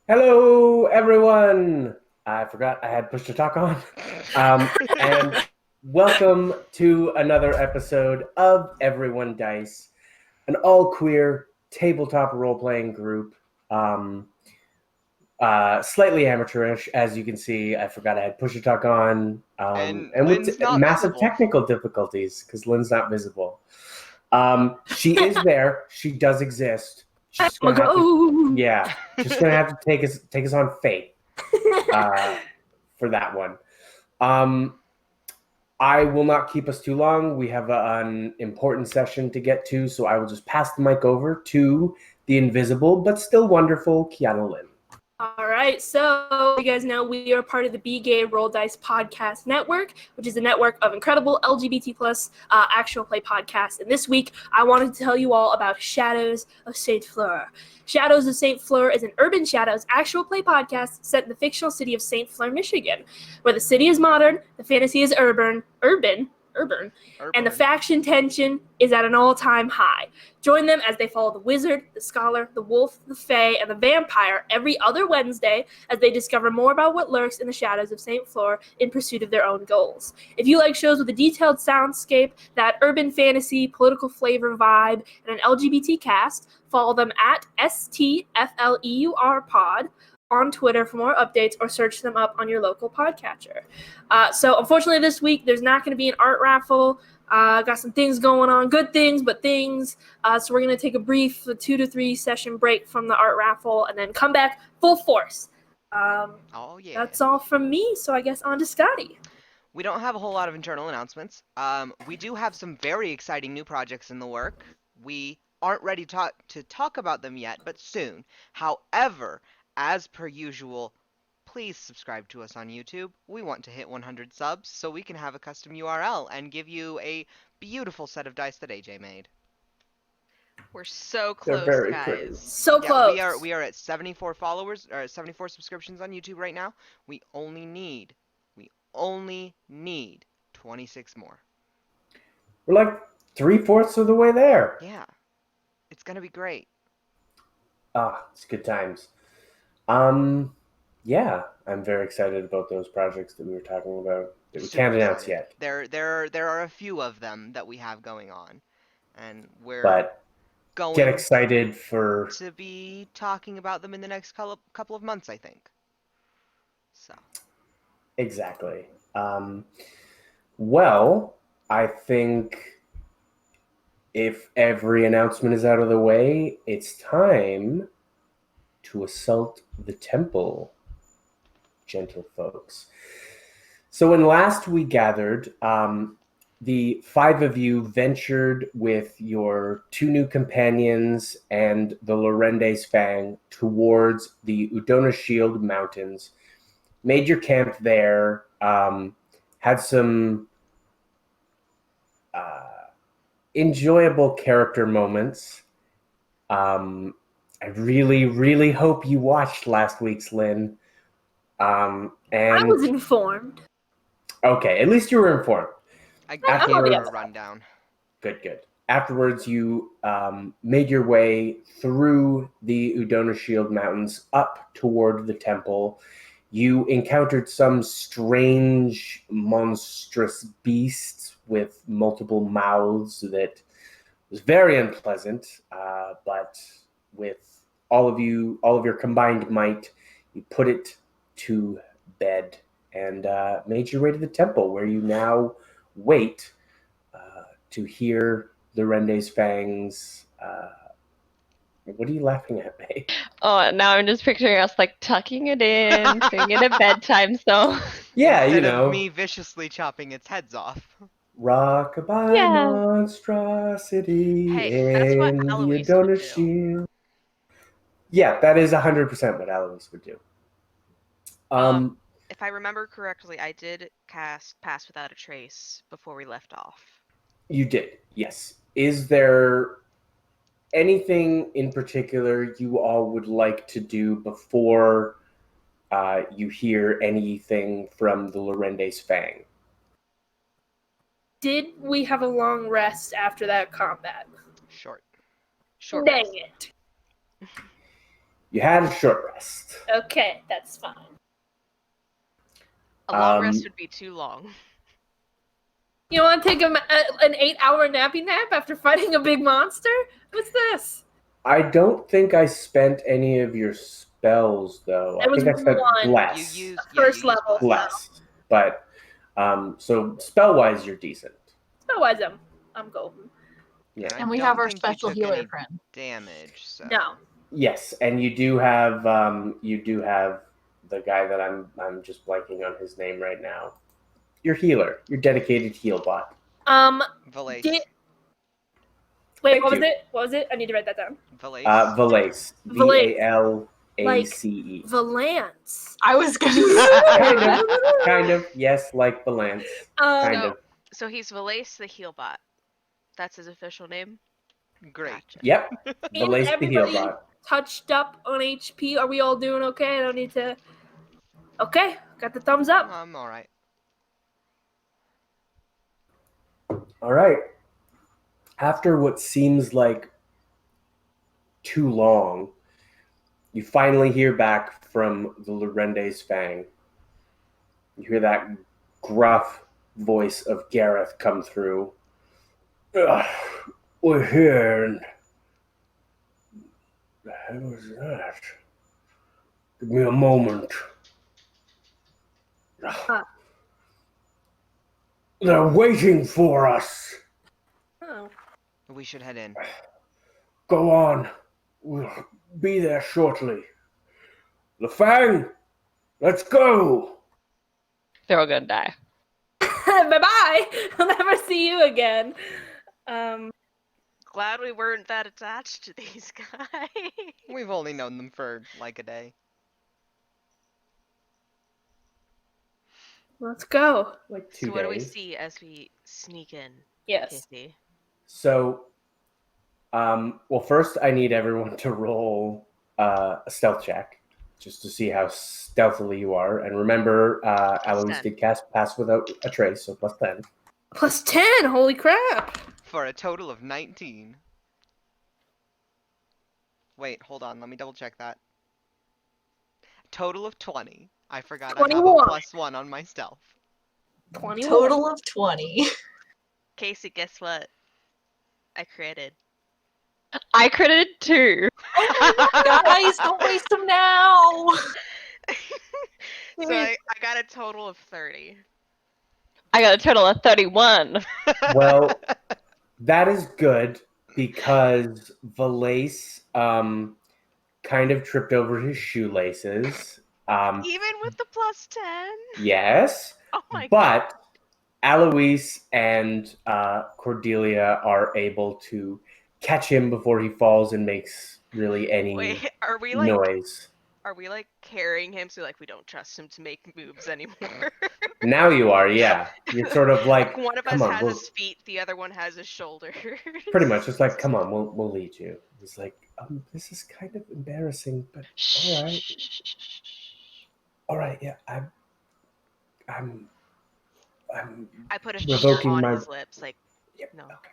Hello, everyone. I forgot I had push to talk on. And welcome to another episode of Everyone Dice, an all queer tabletop role playing group. Um, Slightly amateurish, as you can see. I forgot I had push to talk on, And and with Lynn's not massive visible. technical difficulties because Lynn's not visible. She is there. She does exist. She's gonna have to, yeah. Just gonna have to take us on faith for that one. Um, I will not keep us too long. We have an important session to get to, so I will just pass the mic over to the invisible but still wonderful Kiana Lynn. All right, so you guys know we are part of the Be Gay Roll Dice Podcast Network, which is a network of incredible LGBT plus actual play podcasts. And this week, I wanted to tell you all about Shadows of Saint Fleur. Shadows of Saint Fleur is an Urban Shadows actual play podcast set in the fictional city of Saint Fleur, Michigan, where the city is modern, the fantasy is urban, and the faction tension is at an all-time high. Join them as they follow the wizard, the scholar, the wolf, the fae, and the vampire every other Wednesday as they discover more about what lurks in the shadows of St. Fleur in pursuit of their own goals. If you like shows with a detailed soundscape, that urban fantasy, political flavor vibe, and an LGBT cast, follow them at STFLEUR Pod on Twitter for more updates, or search them up on your local podcatcher. So unfortunately this week there's not going to be an art raffle. Got some things going on, good things, but things. So we're going to take a brief 2 to 3 session break from the art raffle and then come back full force. Oh, yeah. That's all from me, so I guess on to Scotty. We don't have a whole lot of internal announcements. We do have some very exciting new projects in the work. We aren't ready to talk about them yet, but soon. However, as per usual, please subscribe to us on YouTube. We want to hit 100 subs so we can have a custom URL and give you a beautiful set of dice that AJ made. We're so They're close, very guys. pretty. So Yeah, close. we are at 74 followers, or 74 subscriptions on YouTube right now. We only need 26 more. We're like 3/4 of the way there. Yeah. It's gonna be great. It's good times. Yeah, I'm very excited about those projects that we were talking about that we can't announce yet. There are a few of them that we have going on, and we're But going get excited for to be talking about them in the next couple of months, I think. So. exactly. Well, I think if every announcement is out of the way, it's time to assault the temple, gentle folks. So when last we gathered, the 5 of you ventured with your 2 new companions and the Lorende's Fang towards the Udona Shield Mountains, made your camp there, had some enjoyable character moments. I really, really hope you watched last week's, Lynn. And I was informed. Okay, at least you were informed. I gave her a rundown. Good. Afterwards, you made your way through the Udona Shield Mountains up toward the temple. You encountered some strange, monstrous beast with multiple mouths that was very unpleasant. But with all of your combined might, you put it to bed and made your way to the temple, where you now wait to hear Lorende's Fang's. What are you laughing at, me? Oh, now I'm just picturing us like tucking it in, putting it at bedtime. So Yeah, Instead you know, of me viciously chopping its heads off. rockabye Yeah. monstrosity Hey, that's what in the Eloise Udona would do. Shield. Yeah, that is 100% what Eloise would do. If I remember correctly, I did cast Pass Without a Trace before we left off. You did, yes. Is there anything in particular you all would like to do before you hear anything from the Lorende's Fang? Did we have a long rest after that combat? Short. Short Dang rest. it. You had a short rest. Okay, that's fine. A long Um, rest would be too long. You want to take an 8-hour nappy nap after fighting a big monster? What's this? I don't think I spent any of your spells, though. There I was think I spent one. bless. You used First you used level. bless. Bless. But, so spell-wise, you're decent. Otherwise, I'm golden. Yeah. I And we don't have our think you special took healer any friend. damage. So. No. Yes, and you do have the guy that I'm just blanking on his name right now. Your healer, your dedicated heal bot. Valace. Wait, what was Thank you. it? What was it? I need to write that down. Valace. Valace. Valace. Valance. I was gonna say. Kind of. Yes, like Valance. Kind So- of. So he's Valace the Healbot. That's his official name? Great. Gotcha. Yep. Valace the heal everybody bot. touched up on HP? Are we all doing okay? I don't need to. Okay, got the thumbs up. I'm all right. All right. After what seems like too long, you finally hear back from the Lorende's Fang. You hear that gruff voice of Gareth come through. We're here, and the hell was that? Give me a moment. They're waiting for us. Oh. We should head in. Go on. We'll be there shortly. The Fang, let's go. They're all gonna die. Bye-bye. I'll never see you again. Glad we weren't that attached to these guys. We've only known them for like a day. Let's go. Like 2 So what do we days. see as we sneak in, Yes. Kacey? So, well, first I need everyone to roll a stealth check, just to see how stealthily you are. And remember, Alois 10. did cast Pass Without a Trace, so plus 10. Plus 10. Holy crap. For a total of 19. Wait, hold on. Let me double check that. Total of 20. I forgot I have 21. a +1 on my stealth. 21. Total of 20. Casey, guess what? I created. I credited 2. Guys, don't waste them now. So I got a total of 30. I got a total of 31. Well, that is good because Valace kind of tripped over his shoelaces. Even with the +10? Yes, Oh my god. but Alois and Cordelia are able to catch him before he falls and makes really any Wait, are we noise. carrying him so like we don't trust him to make moves anymore? Now you are, yeah. You're sort of like, One of us come on, has we'll, his feet, the other one has his shoulders. pretty much. It's like, come on, we'll lead you. He's like, this is kind of embarrassing, but all right. All right, yeah, I'm I put a sh revoking on my- his lips, like, Yep, no. okay.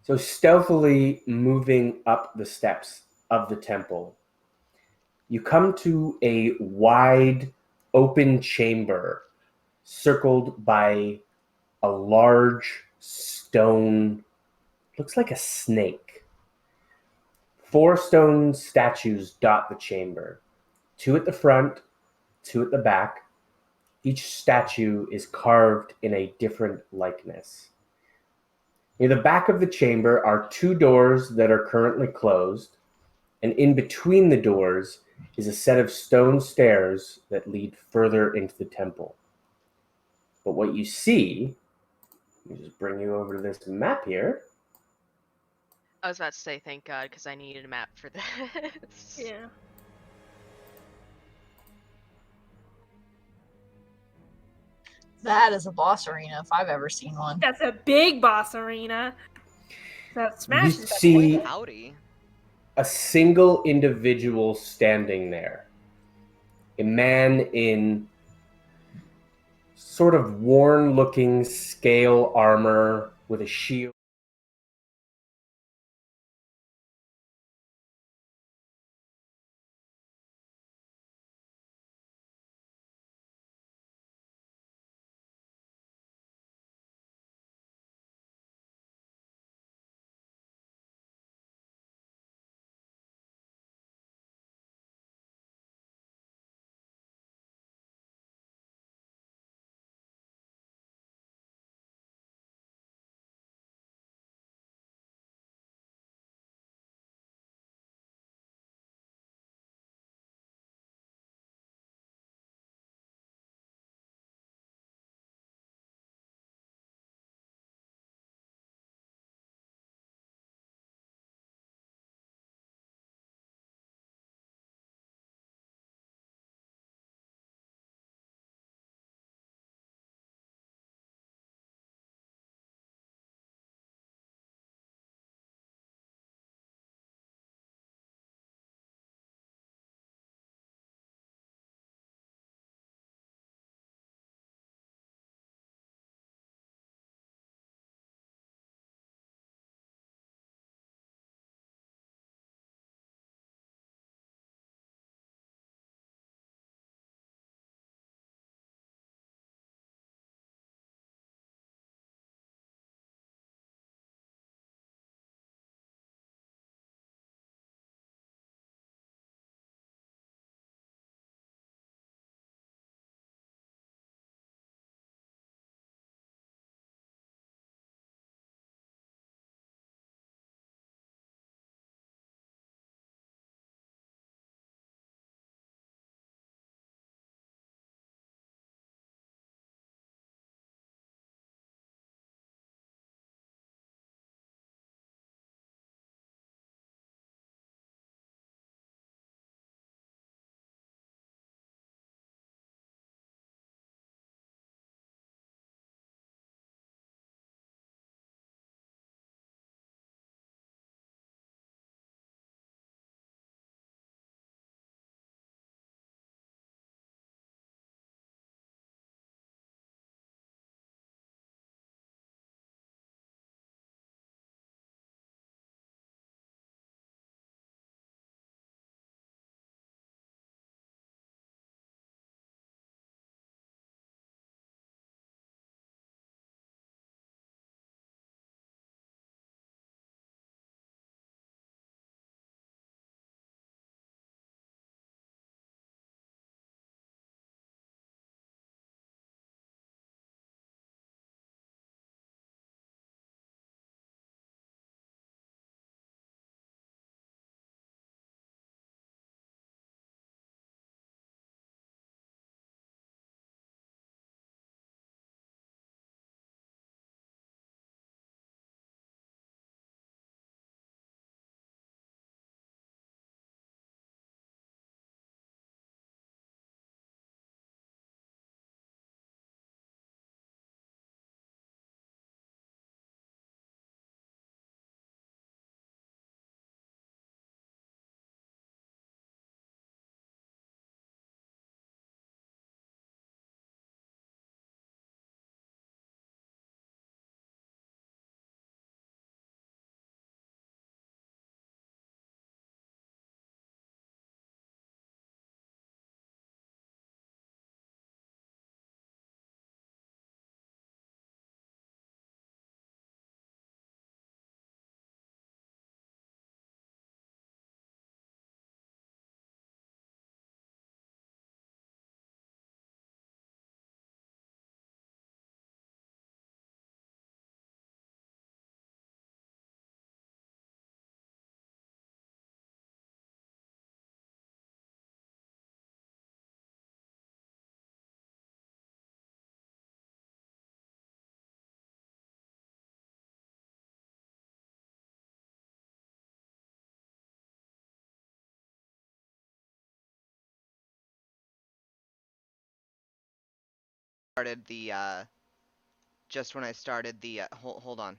So stealthily moving up the steps of the temple, you come to a wide open chamber circled by a large stone, looks like a snake. 4 stone statues dot the chamber, 2 at the front, 2 at the back. Each statue is carved in a different likeness. Near the back of the chamber are 2 doors that are currently closed, and in between the doors is a set of stone stairs that lead further into the temple. But what you see, let me just bring you over to this map here. I was about to say thank God because I needed a map for this. Yeah. That is a boss arena if I've ever seen one. That's a big boss arena. That smashes You that see point. Howdy. a single individual standing there. A man in sort of worn-looking scale armor with a shield. started the just when I started the hold on.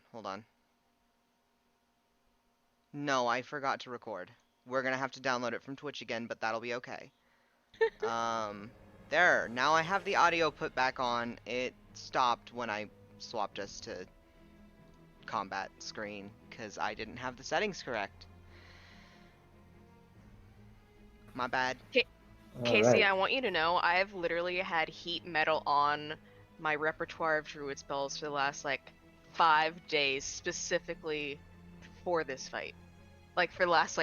No, I forgot to record. We're gonna have to download it from Twitch again, but that'll be okay. There. Now I have the audio put back on. It stopped when I swapped us to combat screen because I didn't have the settings correct. My bad. Casey, I want you to know I've literally had heat metal on my repertoire of druid spells for the last 5 days specifically for this fight. For the last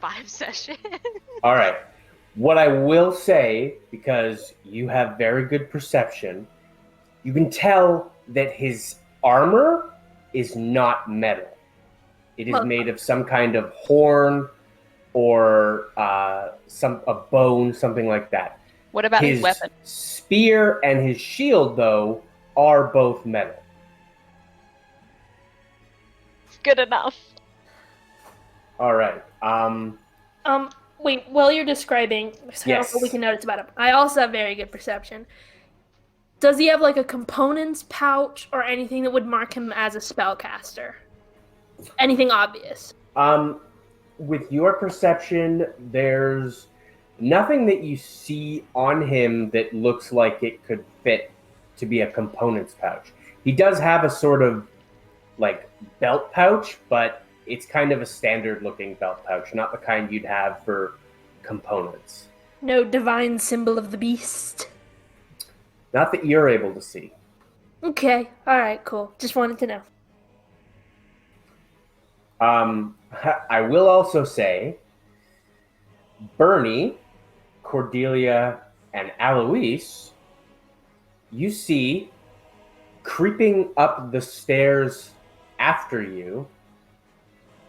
5 sessions. All right. What I will say, because you have very good perception, you can tell that his armor is not metal. It is made of some kind of horn or a bone, something like that. What about his weapon? Spear and his shield, though, are both metal. Good enough. All right. Wait, while you're describing, so Yes. we can notice about him. I also have very good perception. Does he have a components pouch or anything that would mark him as a spellcaster? Anything obvious? With your perception, there's nothing that you see on him that looks like it could fit to be a components pouch. He does have a sort of belt pouch, but it's kind of a standard looking belt pouch, not the kind you'd have for components. No divine symbol of the beast? Not that you're able to see. Okay, alright, cool. Just wanted to know. I will also say, Bernie, Cordelia, and Alois, you see creeping up the stairs after you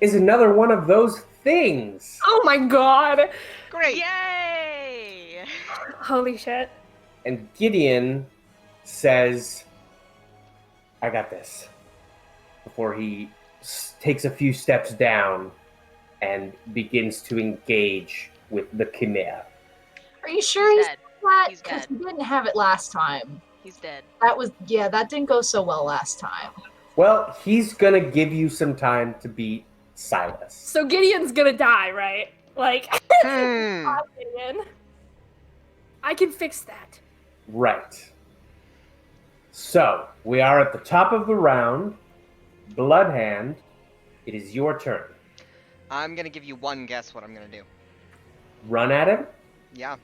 is another one of those things. Oh my god! Great. Yay! Holy shit. And Gideon says, I got this, before he takes a few steps down and begins to engage with the Chimera. Are you sure he's dead. that? He's Because dead. he didn't have it last time. He's dead. That didn't go so well last time. Well, he's gonna give you some time to beat Silas. So Gideon's gonna die, right? Hmm. Gideon. I can fix that. Right. So, we are at the top of the round. Bloodhand, it is your turn. I'm gonna give you one guess what I'm gonna do. Run at him? Yeah.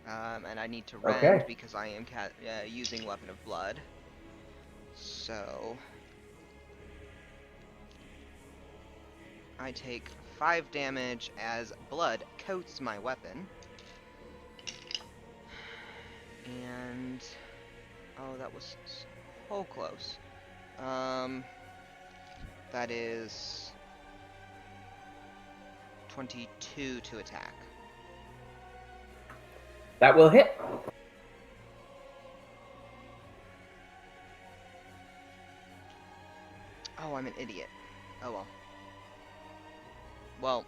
And I need to rend Okay. because I am using Weapon of Blood. So I take 5 damage as blood coats my weapon. And oh, that was so close. That is 22 to attack. That will hit. Oh, I'm an idiot. Oh well. Well.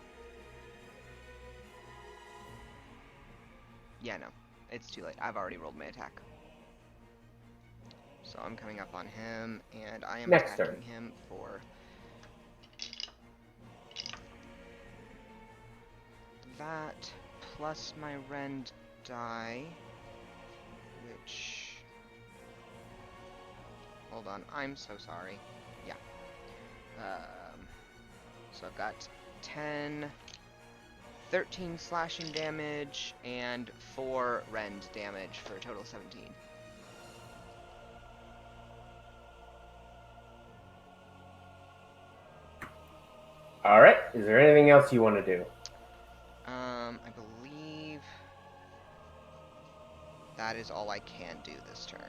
Yeah, no. It's too late. I've already rolled my attack. So I'm coming up on him, and I am Next attacking turn. him for that plus my rend die, which... Hold on, I'm so sorry. Yeah. So I've got 13 slashing damage, and 4 rend damage for a total of 17. Alright, is there anything else you want to do? I believe that is all I can do this turn.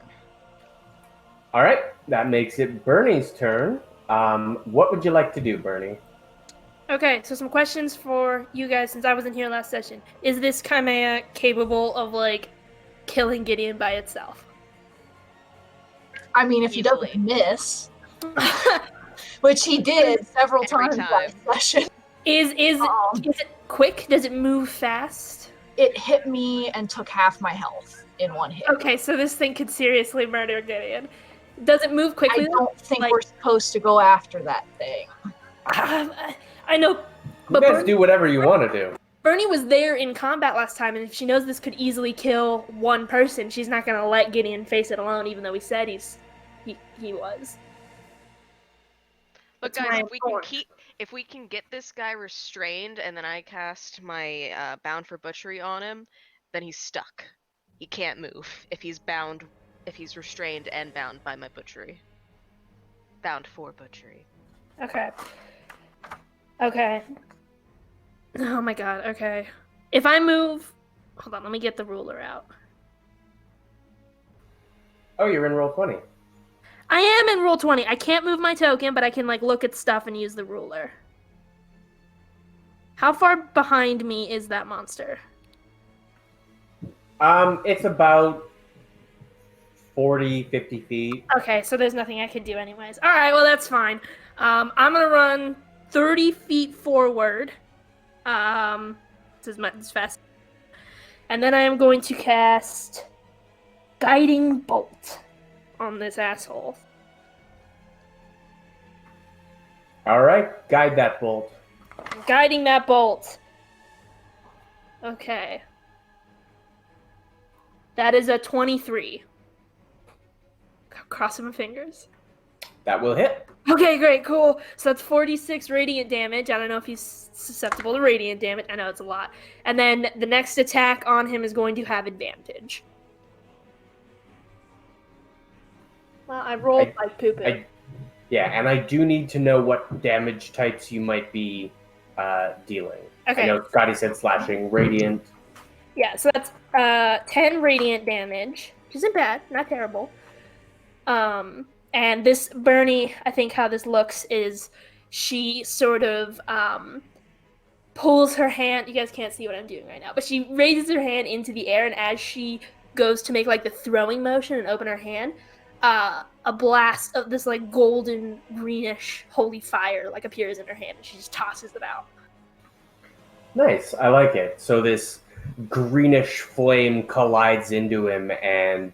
Alright, that makes it Bernie's turn. What would you like to do, Bernie? Okay, so some questions for you guys since I wasn't here last session. Is this Chimera capable of, killing Gideon by itself? I mean, if he Easily. doesn't miss, which he did several Every times time. last session. Is it quick? Does it move fast? It hit me and took half my health. in one hit. Okay, so this thing could seriously murder Gideon. Does it move I quickly? don't think we're supposed to go after that thing. I know, You but guys do whatever you want to do. Bernie was there in combat last time, and if she knows this could easily kill one person, she's not gonna let Gideon face it alone, even though he said he was. But That's guys, my if we can get this guy restrained, and then I cast my bound for butchery on him, then he's stuck. He can't move if he's bound, if he's restrained and bound by my butchery. Bound for butchery. Okay. Okay. Oh my god, okay. If I move... Hold on, let me get the ruler out. Oh, you're in roll 20. I am in roll 20. I can't move my token, but I can, like, look at stuff and use the ruler. How far behind me is that monster? It's about 40, 50 feet. Okay, so there's nothing I can do anyways. Alright, well, that's fine. I'm gonna run 30 feet forward. This is as fast. And then I am going to cast Guiding Bolt on this asshole. All right, guide that bolt. Guiding that bolt. Okay. That is a 23. Crossing my fingers. That will hit. Okay, great, cool. So that's 46 radiant damage. I don't know if he's susceptible to radiant damage. I know it's a lot. And then the next attack on him is going to have advantage. Well, I rolled like poo-poo. Yeah, and I do need to know what damage types you might be dealing. Okay. I know Scotty said slashing, radiant. Yeah, so that's 10 radiant damage, which isn't bad, not terrible. And this Bernie, I think how this looks is she sort of pulls her hand. You guys can't see what I'm doing right now, but she raises her hand into the air, and as she goes to make like the throwing motion and open her hand, a blast of this like golden greenish holy fire like appears in her hand, and she just tosses it out. Nice, I like it. So this greenish flame collides into him, and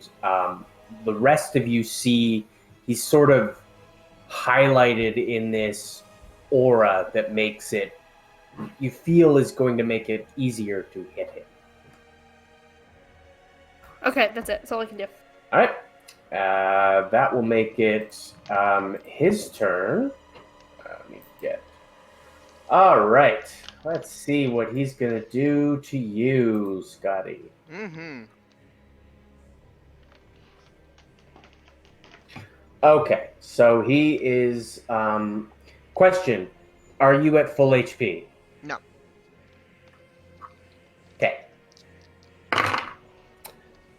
the rest of you see he's sort of highlighted in this aura that makes it, you feel is going to make it easier to hit him. Okay, that's it. That's all I can do. All right. That will make it his turn. Let me get. All right. Let's see what he's going to do to you, Scotty. Mm-hmm. Okay, so he is... question, are you at full HP? No. Okay.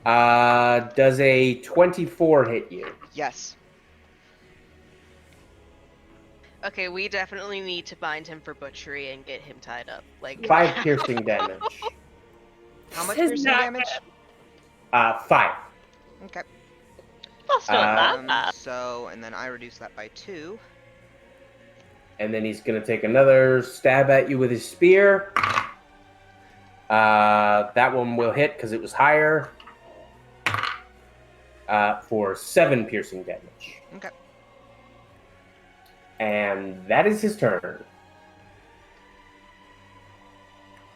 Does a 24 hit you? Yes. Okay, we definitely need to bind him for butchery and get him tied up. Like 5 piercing damage. How much This is piercing not damage? 5. Okay. That's not that bad. So, and then I reduce that by 2. And then he's going to take another stab at you with his spear. That one will hit because it was higher. For 7 piercing damage. Okay. And that is his turn.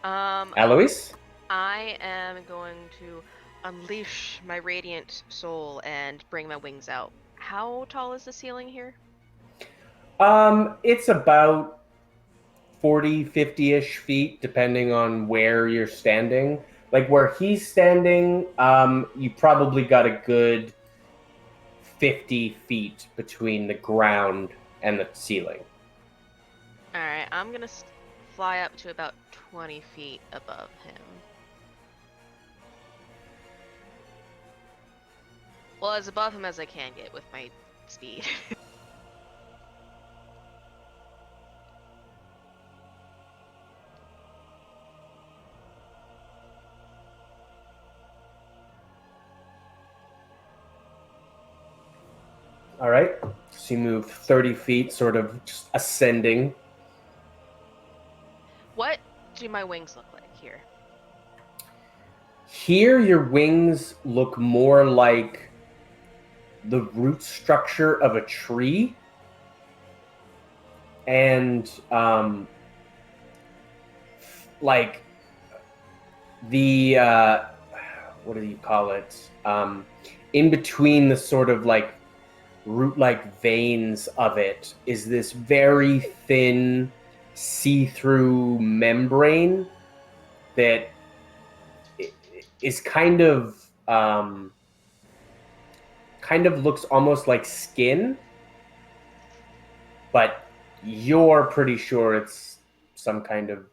Eloise? I am going to unleash my radiant soul and bring my wings out. How tall is the ceiling here? It's about 40, 50-ish feet, depending on where you're standing. Like, where he's standing, you probably got a good 50 feet between the ground and the ceiling. Alright, I'm gonna fly up to about 20 feet above him. Well, as above him as I can get with my speed. All right. So you move 30 feet, sort of just ascending. What do my wings look like here? Here, your wings look more like the root structure of a tree, and like the what do you call it? In between the sort of like root-like veins of it is this very thin, see-through membrane that is kind of looks almost like skin, but you're pretty sure it's some kind of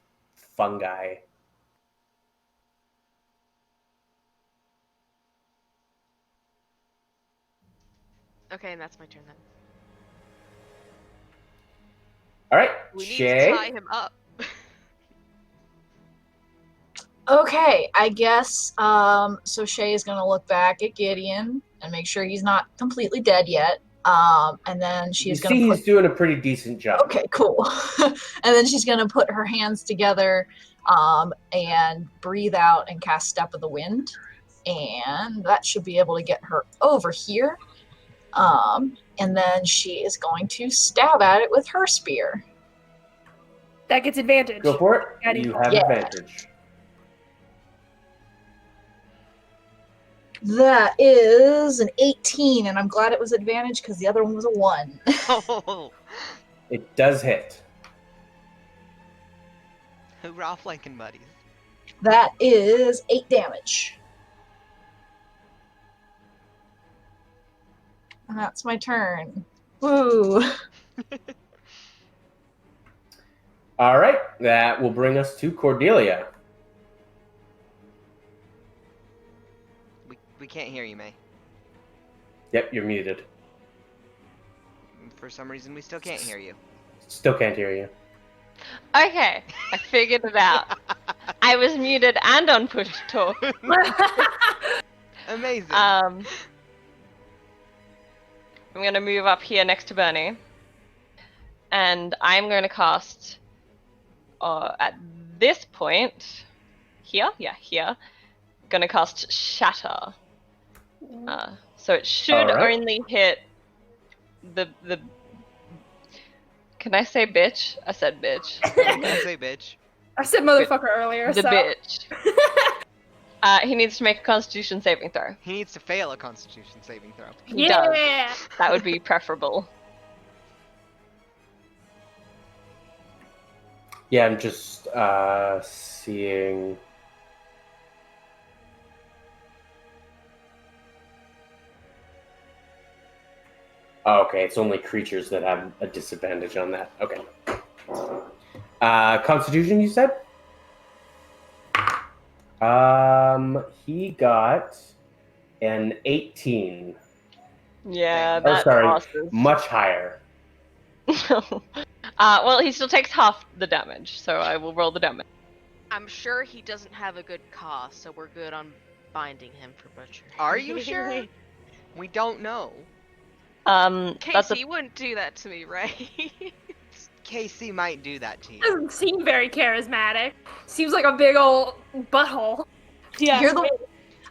fungi. Okay, and that's my turn then. All right, We need Shay. to tie him up. Okay, I guess so Shay is gonna look back at Gideon and make sure he's not completely dead yet. And then You she's see gonna he's doing a pretty decent job. Okay, cool. And then she's gonna put her hands together and breathe out and cast Step of the Wind. And that should be able to get her over here. And then she is going to stab at it with her spear. That gets advantage. Go for it. Got it. You have Yeah. advantage. That is an 18, and I'm glad it was advantage because the other one was a 1. Oh, It does hit. hoorah, flanking buddies. That is 8 damage. And that's my turn. Woo! All right, that will bring us to Cordelia. We can't hear you, May. Yep, you're muted. For some reason, we still can't hear you. Still can't hear you. Okay, I figured it out. I was muted and on push to talk. Amazing. I'm gonna move up here next to Bernie, and I'm going to cast at this point here. Yeah, here. Gonna cast Shatter. So it should Alright. only hit the. Can I say bitch? I said bitch. You can say bitch. I said motherfucker earlier, The so. bitch. He needs to make a Constitution saving throw. He needs to fail a Constitution saving throw. He does. Yeah. That would be preferable. Yeah, I'm just seeing. Oh, okay, it's only creatures that have a disadvantage on that. Okay. Constitution, you said? He got an 18. Yeah, Oh, that sorry, passes. much higher. Well, he still takes half the damage, so I will roll the damage. I'm sure he doesn't have a good cause, so we're good on binding him for butchery. Are you sure? We don't know. That's Casey, you wouldn't do that to me, right? Kacey might do that to you. Doesn't seem very charismatic. Seems like a big old butthole. Yeah. You're the-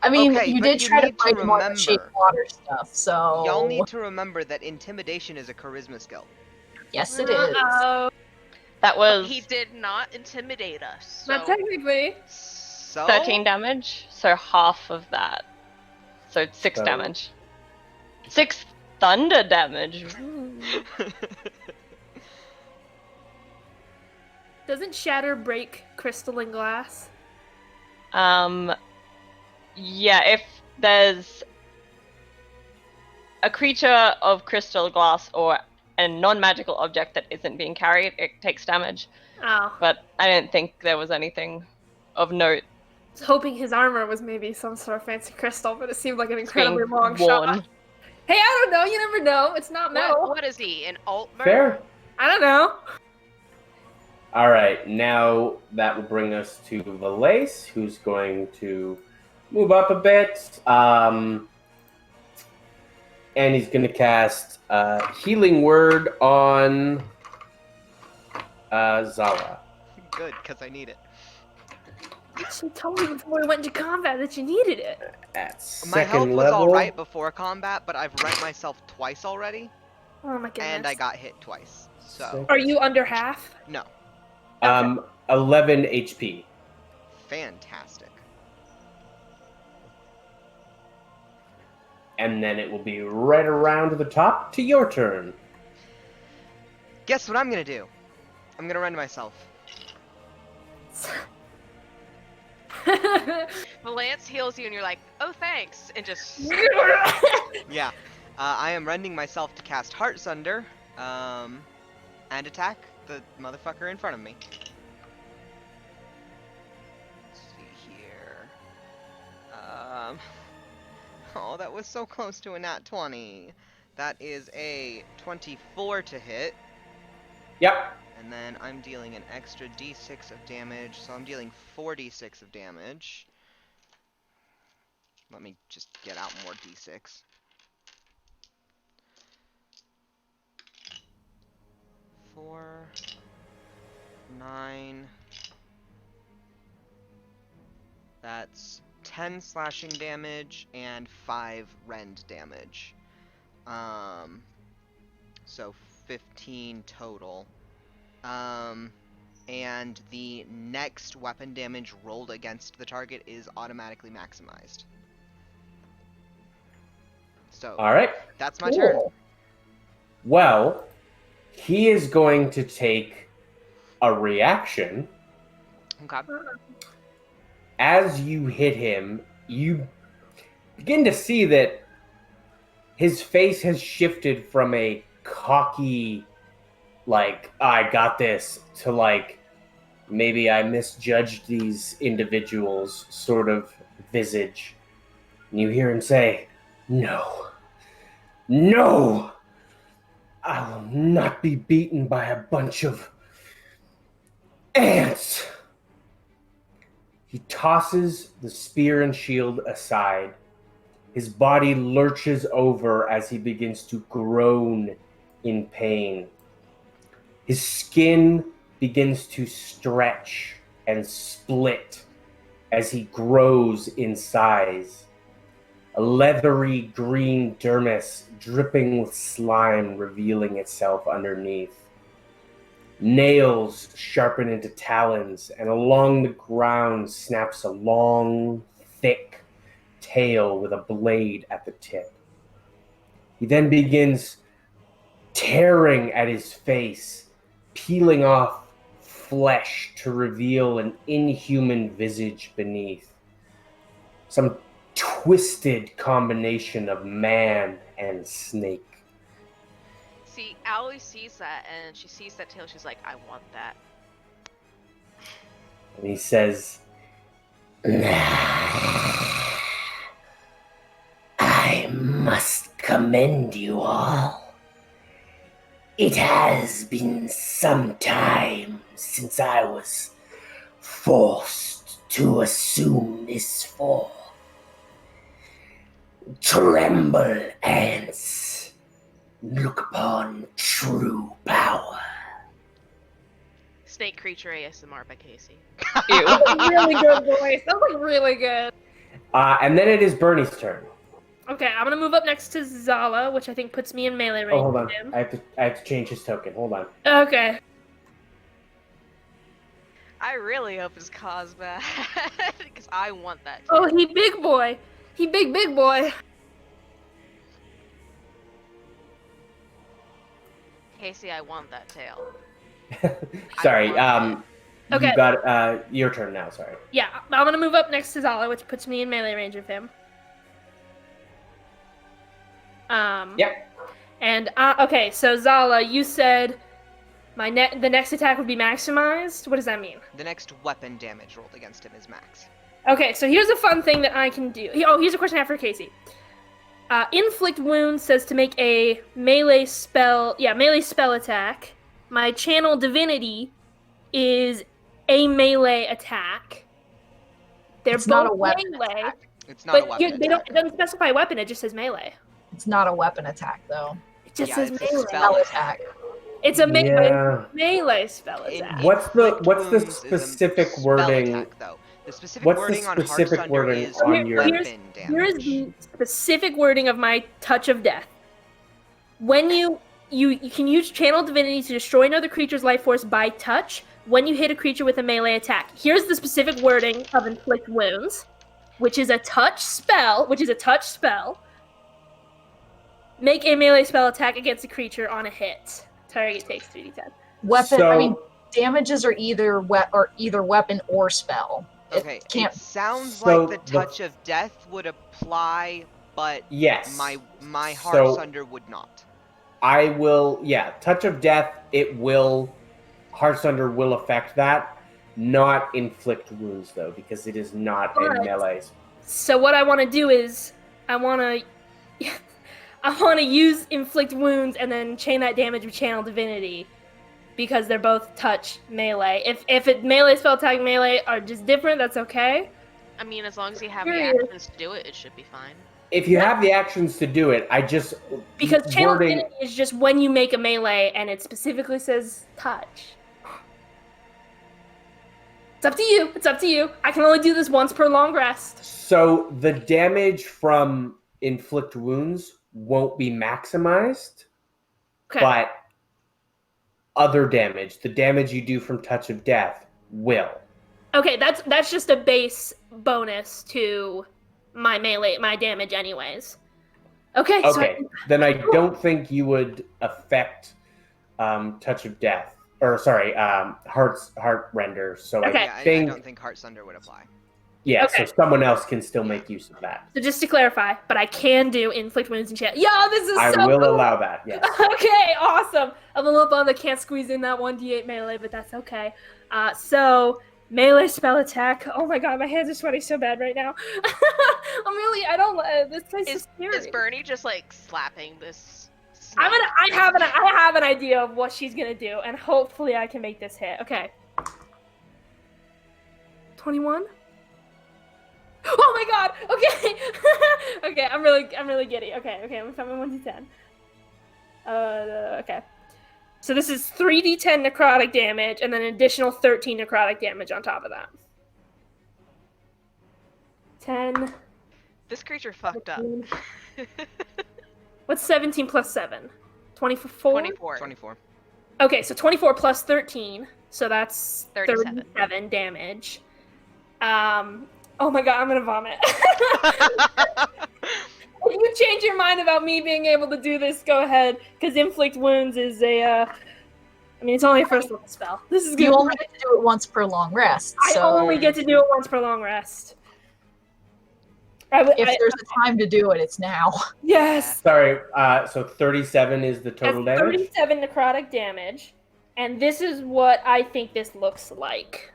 I mean, Okay, you but did you try to need to fight more than shape remember- water stuff, so Y'all need to remember that intimidation is a charisma skill. yes, it is. Uh-oh. that was He did not intimidate us. Not So technically. So 13 damage, so half of that. So 6 So- damage. 6 thunder damage. Doesn't shatter break crystalline glass? Yeah, if there's a creature of crystal glass or a non-magical object that isn't being carried, it takes damage. Oh. But I didn't think there was anything of note I was hoping his armor was maybe some sort of fancy crystal, but it seemed like an incredibly being long worn. shot. Hey, I don't know. You never know. It's not metal. what is he? An alt bird? Fair. I don't know. All right, now that will bring us to Valace, who's going to move up a bit. And he's going to cast Healing Word on Zala. good, because I need it. She told me before we went into combat that you needed it. At My health second was level. alright before combat, but I've rent myself twice already, Oh my goodness. and I got hit twice. So, Are you under half? no. 11 HP. Fantastic. And then it will be right around the top to your turn. Guess what I'm gonna do? I'm gonna rend myself. The lance heals you, and you're like, "Oh, thanks," and just Yeah. I am rending myself to cast Heartsunder, and attack the motherfucker in front of me. Let's see here. Oh, that was so close to a nat 20. That is a 24 to hit. Yep. And then I'm dealing an extra d6 of damage, so I'm dealing 4d6 of damage. Let me just get out more d6. 4, 9. That's 10 slashing damage and 5 rend damage. So 15 total. And the next weapon damage rolled against the target is automatically maximized. So, All right. that's my turn. Well, he is going to take a reaction. Okay. As you hit him, you begin to see that his face has shifted from a cocky, like, I got this, to like, maybe I misjudged these individuals sort of visage. And you hear him say, "No, no, I will not be beaten by a bunch of ants." He tosses the spear and shield aside. His body lurches over as he begins to groan in pain. His skin begins to stretch and split as he grows in size. A leathery green dermis dripping with slime revealing itself underneath. Nails sharpen into talons, and along the ground snaps a long, thick tail with a blade at the tip. He then begins tearing at his face, peeling off flesh to reveal an inhuman visage beneath. Some twisted combination of man and snake. see. Alloy sees that, and she sees that tail. She's like, "I want that." And he says, "I must commend you all. It has been some time since I was forced to assume this form. Tremble, ants. Look upon true power." Snake Creature ASMR by Kacey. Ew. That was really good voice. That was really good. And then it is Bernie's turn. Okay, I'm gonna move up next to Zala, which I think puts me in melee range. Oh, hold on. with him. I have to change his token. Hold on. Okay. I really hope his cause bad, because I want that. Oh, he big boy. He big boy. Casey, I want that tail. Sorry. Okay. You got your turn now. Sorry. Yeah, I'm gonna move up next to Zala, which puts me in melee range of him. Yep. And okay, so Zala, you said the next attack would be maximized. What does that mean? The next weapon damage rolled against him is max. Okay, so here's a fun thing that I can do. Oh, here's a question after Kacey. Inflict Wounds says to make a melee spell attack. My channel divinity is a melee attack. They're It's both not a weapon melee, attack. It's not a but weapon it attack. doesn't specify weapon. It just says melee. It's not a weapon attack, though. It just Yeah, says it's a melee. spell Spell attack. It's a Yeah. melee spell In attack. What's the Inflict Wounds is a specific spell wording? attack, though. The specific What's the wording on specific Heartsunder wording is on your- weapon Here's damage. the specific wording of my Touch of Death. When you can use Channel Divinity to destroy another creature's life force by touch when you hit a creature with a melee attack. Here's the specific wording of Inflict Wounds, which is a touch spell. Make a melee spell attack against a creature on a hit. Target takes 2d10. Weapon. Damages are either weapon or spell. Okay, can't. it sounds So like the Touch of Death would apply, but Yes. my So- Heartsunder would not. I will, Touch of Death, Heartsunder will affect that, not Inflict Wounds, though, because it is not a Alright. melee. So what I want to do is I want to use Inflict Wounds and then chain that damage with Channel Divinity because they're both touch melee. If it melee spell attack melee are just different, that's okay. I mean, as long as you have the Period. actions to do it, it should be fine. If you have the actions to do it, Because Channel wording- Divinity is just when you make a melee and it specifically says touch. It's up to you. I can only do this once per long rest. So the damage from Inflict Wounds won't be maximized, Okay. but other damage, the damage you do from Touch of Death, will. Okay, that's just a base bonus to my damage anyways. Okay, so Okay, then I don't think you would affect Touch of Death. Or, sorry, Heart Render. So Okay. Yeah, I I think, don't think Heartsunder would apply. Okay. so someone else can still make use of that. So just to clarify, but I can do Inflict Wounds and Channel. Yo, this is I so will cool. allow that, yes. Okay, awesome. I'm a little bummed I can't squeeze in that 1d8 melee, but that's okay. So, melee spell attack. Oh my god, my hands are sweating so bad right now. I don't, this place is scary. Is Bernie just like slapping this? I have an idea of what she's gonna do, and hopefully I can make this hit. Okay. 21? Oh my god! Okay! Okay, I'm really giddy. Okay, let me find my 1d10. Okay. So this is 3d10 necrotic damage, and then an additional 13 necrotic damage on top of that. 10. This creature fucked up. 14. What's 17 plus 7? 24? 24. 24. Okay, so 24 plus 13, so that's 37. 37 damage. Oh my god, I'm gonna vomit. If you change your mind about me being able to do this, go ahead, because Inflict Wounds is it's only a first level spell. This is good. You only get to do it once per long rest. I So only get to do it once per long rest. if there's a time to do it, it's now. Yes. Sorry, so 37 is the total That's damage? 37 necrotic damage, and this is what I think this looks like.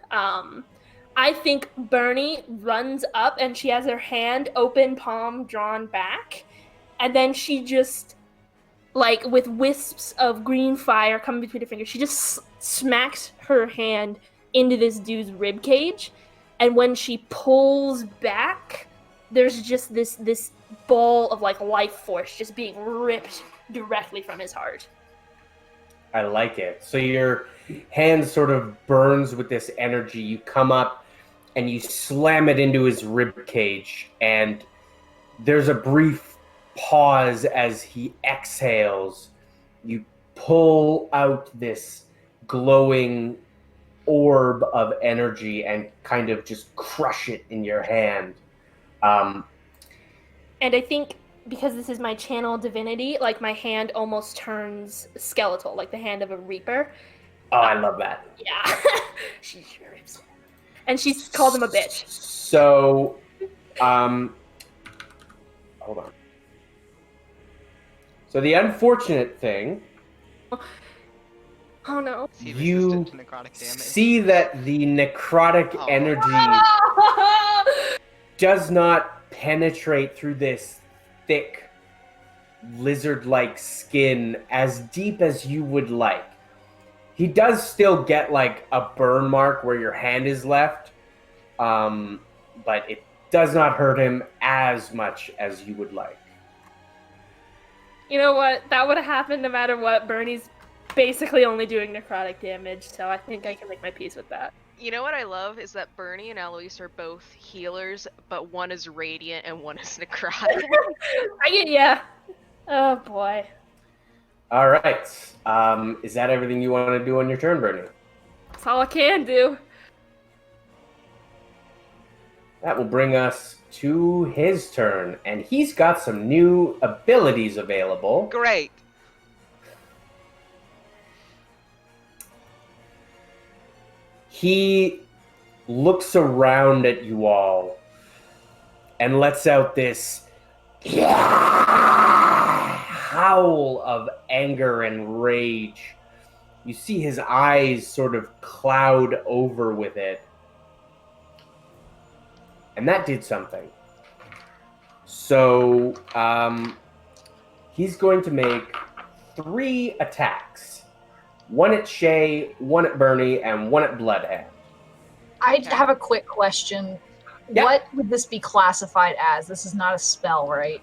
I think Bernie runs up and she has her hand open, palm drawn back, and then she just, like, with wisps of green fire coming between her fingers, she just smacks her hand into this dude's rib cage, and when she pulls back, there's just this ball of, like, life force just being ripped directly from his heart. I like it. So your hand sort of burns with this energy. You come up and you slam it into his rib cage, and there's a brief pause as he exhales. You pull out this glowing orb of energy and kind of just crush it in your hand. And I think because this is my channel divinity, like, my hand almost turns skeletal, like the hand of a reaper. Oh, I love that. Yeah. She rips him. And she's called him a bitch. So, hold on. So the unfortunate thing, Oh no. Is he you resistant to necrotic damage? see that the necrotic Oh. energy does not penetrate through this thick lizard-like skin as deep as you would like. He does still get like a burn mark where your hand is left, but it does not hurt him as much as you would like. You know what? That would have happened no matter what. Bernie's basically only doing necrotic damage, so I think I can make my peace with that. You know what I love is that Bernie and Eloise are both healers, but one is radiant and one is necrotic. Yeah. Oh boy. All right. Is that everything you want to do on your turn, Bernie? That's all I can do. That will bring us to his turn, and he's got some new abilities available. Great. He looks around at you all and lets out this howl of anger and rage. You see his eyes sort of cloud over with it. And that did something. So, he's going to make 3 attacks. 1 at Shay, 1 at Bernie, and 1 at Bloodhand. I have a quick question. Yeah. What would this be classified as? This is not a spell, right?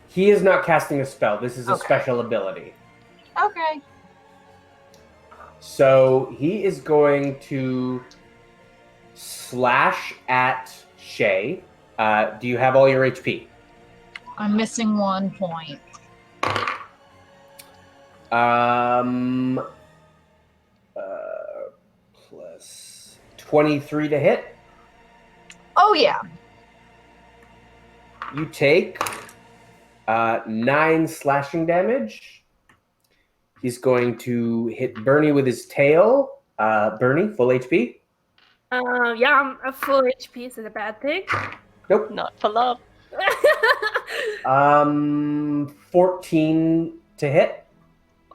He is not casting a spell. This is a Okay. special ability. Okay. So he is going to slash at Shay. Do you have all your HP? I'm missing 1 point. Plus 23 to hit. Oh, yeah. You take 9 slashing damage. He's going to hit Bernie with his tail. Bernie, full HP? Yeah, I'm at full HP. Is it a bad thing? Nope. Not for love. 14 to hit.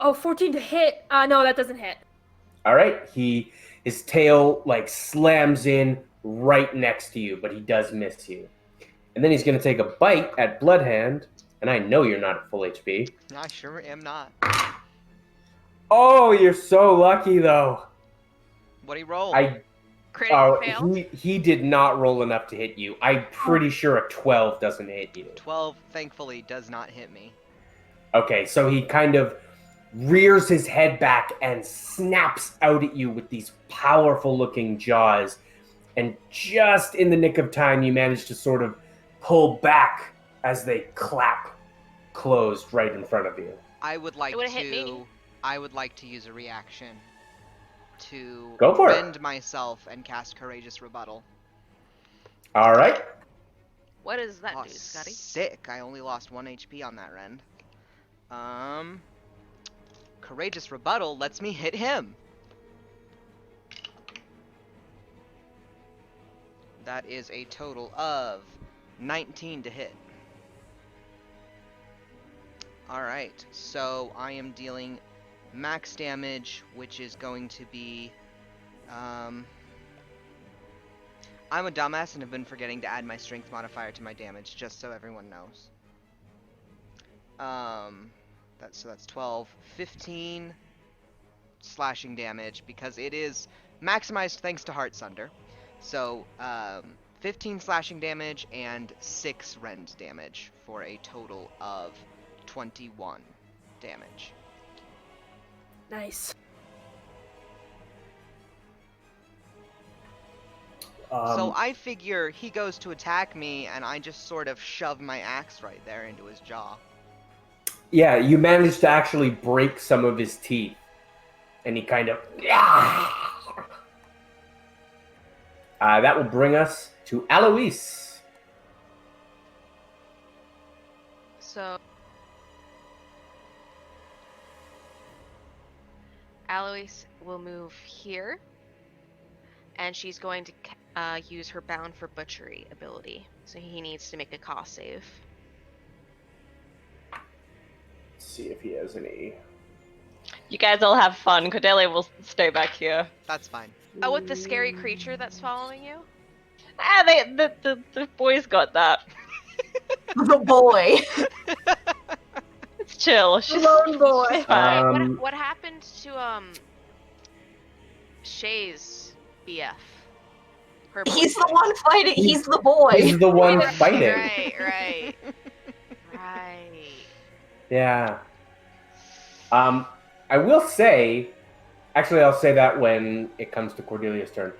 Oh, 14 to hit. No, that doesn't hit. All right. His tail like slams in right next to you, but he does miss you. And then he's going to take a bite at Bloodhand, and I know you're not at full HP. I sure am not. Oh, you're so lucky though. What'd he roll? Critical fail. He did not roll enough to hit you. I'm pretty sure a 12 doesn't hit you. 12, thankfully, does not hit me. Okay, so he kind of rears his head back and snaps out at you with these powerful looking jaws. And just in the nick of time, you manage to sort of pull back as they clap closed right in front of you. I would like would've hit me. to use a reaction to Go for it. defend myself and cast Courageous Rebuttal. All right. What does that Oh, do, Scotty? sick. I only lost 1 HP on that rend. Courageous Rebuttal lets me hit him. That is a total of 19 to hit. Alright, so I am dealing max damage, which is going to be... I'm a dumbass and have been forgetting to add my strength modifier to my damage, just so everyone knows. That's 12, 15 slashing damage, because it is maximized thanks to Heart Sunder. So, 15 slashing damage and 6 rend damage for a total of 21 damage. Nice. So I figure he goes to attack me, and I just sort of shove my axe right there into his jaw. Yeah, you managed to actually break some of his teeth. And he kind of... that will bring us to Alois. So, Alois will move here, and she's going to use her Bound for Butchery ability. So he needs to make a cost save. Let's see if he has any... You guys all have fun. Cordelia will stay back here. That's fine. Oh, with the scary creature that's following you? Ah, the boys got that. The boy. It's chill. She's Lone boy. fine. What happened to Shay's BF? Her He's the boyfriend. one fighting. He's the boy. He's the one fighting. Right. Yeah. I will say, Actually, I'll say that when it comes to Cordelia's turn.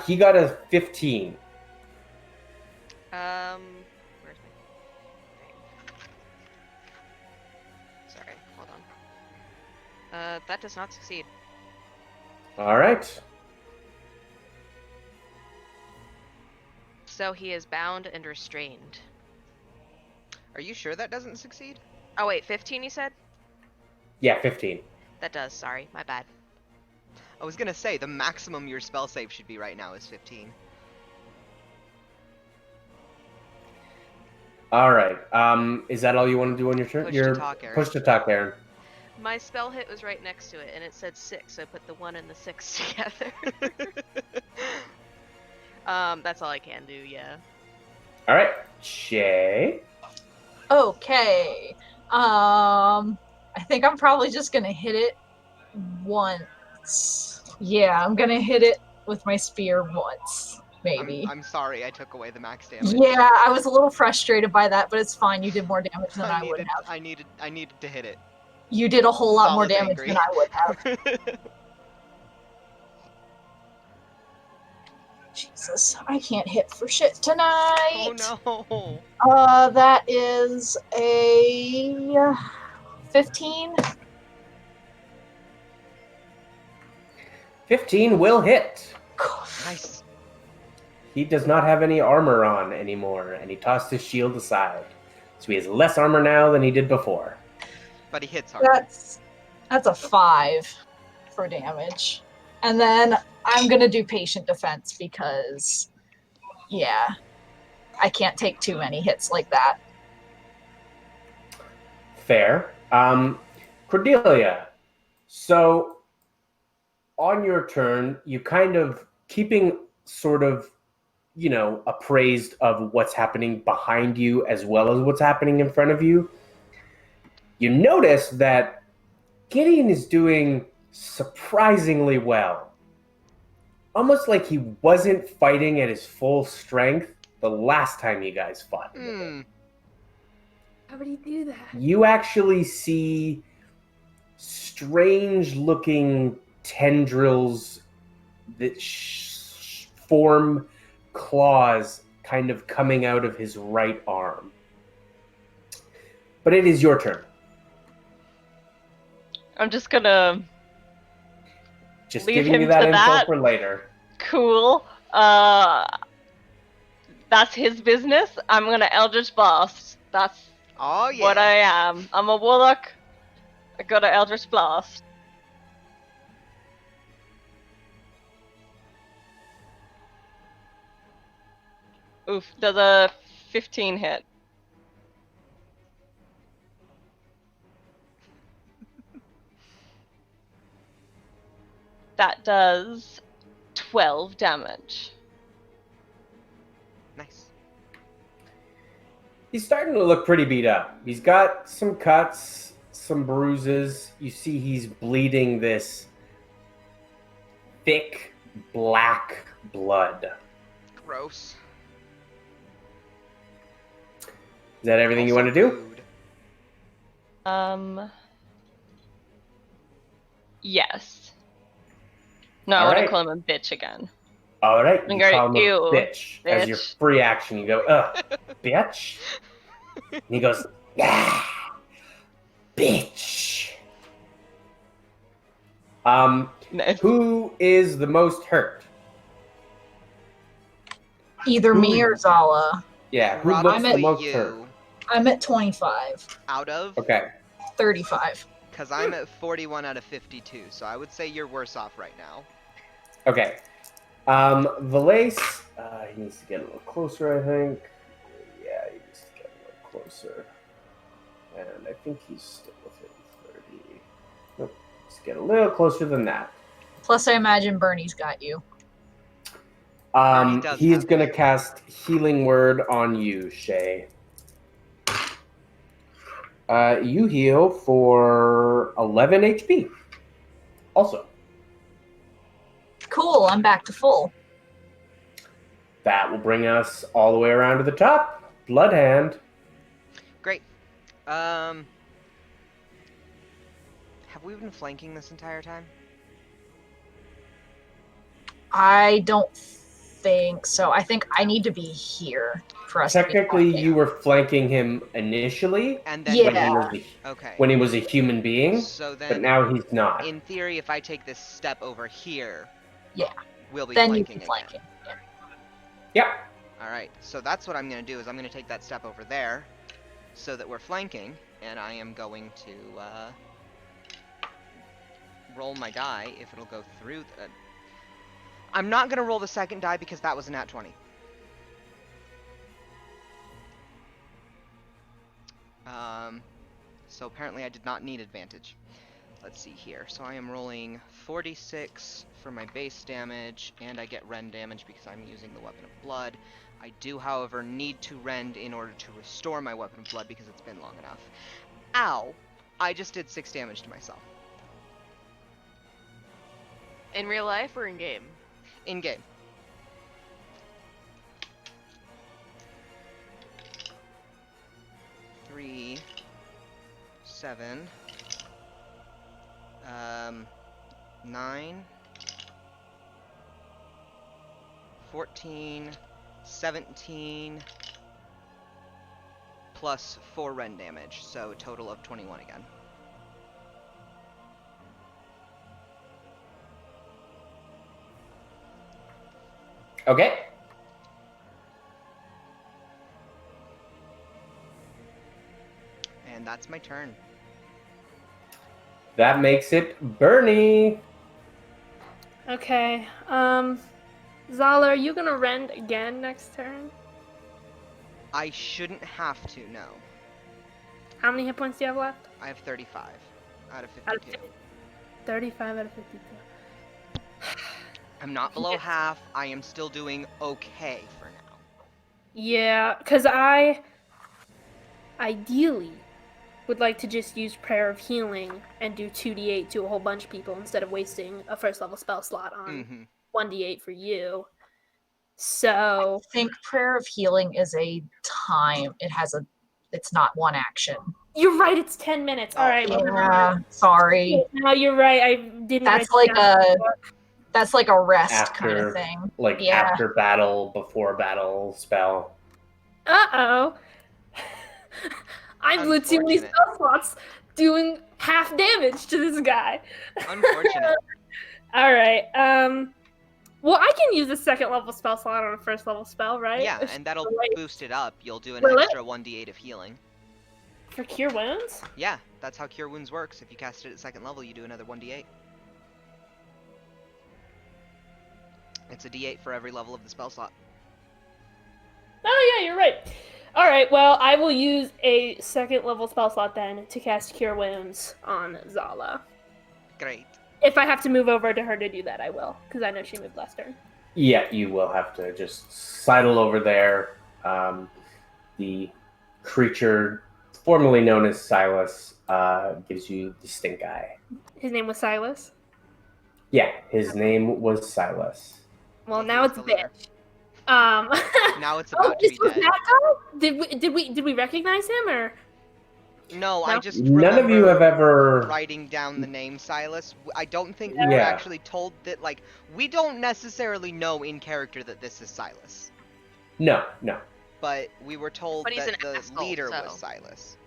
He got a 15. Where's my... Sorry, hold on. That does not succeed. All right. So he is bound and restrained. Are you sure that doesn't succeed? Oh wait, 15 you said? Yeah, 15. That does, sorry, my bad. I was gonna say, the maximum your spell save should be right now is 15. All right. Is that all you want to do on your turn? Push to talk, Aaron. Push to talk, Aaron. My spell hit was right next to it, and it said 6, so I put the 1 and the 6 together. That's all I can do, yeah. All right. Shay. Okay. I think I'm probably just gonna hit it once. Yeah, I'm gonna hit it with my spear once, maybe. I'm sorry I took away the max damage. Yeah, I was a little frustrated by that, but it's fine. You did more damage than I would have. I needed to hit it. You did a whole lot Saul more is damage angry. than I would have. Jesus, I can't hit for shit tonight. Oh no. That is a 15. 15 will hit. Nice. He does not have any armor on anymore, and he tossed his shield aside. So he has less armor now than he did before. But he hits hard. That's a 5 for damage. And then I'm gonna do patient defense because, yeah, I can't take too many hits like that. Fair. Cordelia, so on your turn, you kind of keeping sort of, appraised of what's happening behind you as well as what's happening in front of you. You notice that Gideon is doing surprisingly well. Almost like he wasn't fighting at his full strength the last time you guys fought. How would he do that? You actually see strange-looking tendrils that form claws kind of coming out of his right arm. But it is your turn. I'm just gonna Just leave giving him you that to info that. for later. Cool. That's his business. I'm gonna Eldritch Blast. That's Oh yeah. what I am. I'm a warlock. I got an Eldritch Blast. Oof, does a 15 hit? That does 12 damage. Nice. He's starting to look pretty beat up. He's got some cuts, some bruises. You see he's bleeding this thick, black blood. Gross. Is that everything you want to do? Food. Yes. No, I All want right. to call him a bitch again. All right, you Okay, call him a ew, bitch. As your bitch. free action. You go, bitch. And he goes, bitch. Nice. Who is the most hurt? Either me or Zala. Yeah, who looks the Probably most you. hurt? I'm at 25. Out of? Okay. 35. Because I'm at 41 out of 52, so I would say you're worse off right now. Okay. Valace, he needs to get a little closer, I think. Yeah, he needs to get a little closer. And I think he's still within 30. Nope. Let's get a little closer than that. Plus, I imagine Bernie's got you. He does He's have going to you. cast Healing Word on you, Shay. You heal for 11 HP. Also, Cool, I'm back to full. that will bring us all the way around to the top. Bloodhand. Great. Have we been flanking this entire time? I don't think so. I think I need to be here for us Technically, to be you were flanking him initially And then Yeah. okay. when he was a human being, So but then, now he's not. in theory, if I take this step over here, Yeah. we'll be Then you flanking can again. flank him. Yeah. All right. So that's what I'm going to do is I'm going to take that step over there, so that we're flanking, and I am going to roll my die if it'll go through. I'm not going to roll the second die because that was a nat 20. So apparently I did not need advantage. Let's see here. So I am rolling 46 for my base damage, and I get rend damage because I'm using the Weapon of Blood. I do, however, need to rend in order to restore my Weapon of Blood because it's been long enough. Ow! I just did 6 damage to myself. In real life or in game? In game. Three, 7, 9, 14, 17, plus 4 rend damage, so a total of 21 again. Okay. And that's my turn. That makes it Bernie. Okay. Zala, are you gonna rend again next turn? I shouldn't have to, no. How many hit points do you have left? I have 35 out of Out of 52. 35 out of 52. I'm not below half. I am still doing okay for now. Yeah, because I ideally would like to just use Prayer of Healing and do 2d8 to a whole bunch of people instead of wasting a first level spell slot on 1d8 for you. So I think Prayer of Healing is a time. It's not one action. you're right, it's 10 minutes. All right. Yeah, sorry. No, you're right. I didn't That's write like it down. That's like a rest After, kind of thing. Like Yeah. after battle, before battle spell. Uh-oh. I blew too many Unfortunate. spell slots doing half damage to this guy. Unfortunate. All right. Well, I can use a second level spell slot on a first level spell, right? Yeah, and that'll Right. boost it up. You'll do an Will it? extra 1d8 of healing. For Cure Wounds? Yeah, that's how Cure Wounds works. If you cast it at second level, you do another 1d8. It's a d8 for every level of the spell slot. Oh, yeah, you're right. All right, well, I will use a second level spell slot then to cast Cure Wounds on Zala. Great. If I have to move over to her to do that, I will, because I know she moved last turn. Yeah, you will have to just sidle over there. The creature, formerly known as Silas, gives you the stink eye. His name was Silas? Yeah, his name was Silas. Well, Yeah, now he was it's a the leader. bitch. Now it's about to this be was dead. that guy? Did we recognize him, or? No, I just None of you have ever. writing down the name Silas. I don't think we Yeah. were actually told that, like, we don't necessarily know in character that this is Silas. No. But we were told But he's that an the asshole, leader so. was Silas.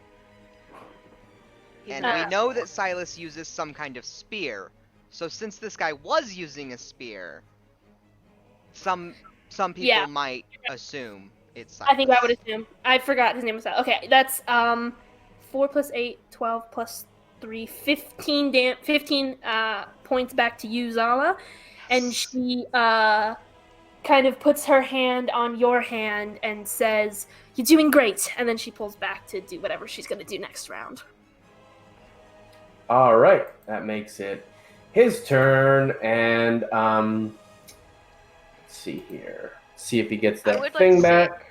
He's And an we asshole. know that Silas uses some kind of spear. So since this guy was using a spear, some people Yeah. might assume it's Silas. I think I would assume. I forgot his name was Silas. Okay, that's 4 plus 8, 12 plus 3, 15 points back to you, Zala. And she kind of puts her hand on your hand and says, "You're doing great." And then she pulls back to do whatever she's going to do next round. All right, that makes it his turn, and let's see here. See if he gets I that would like thing to say- back.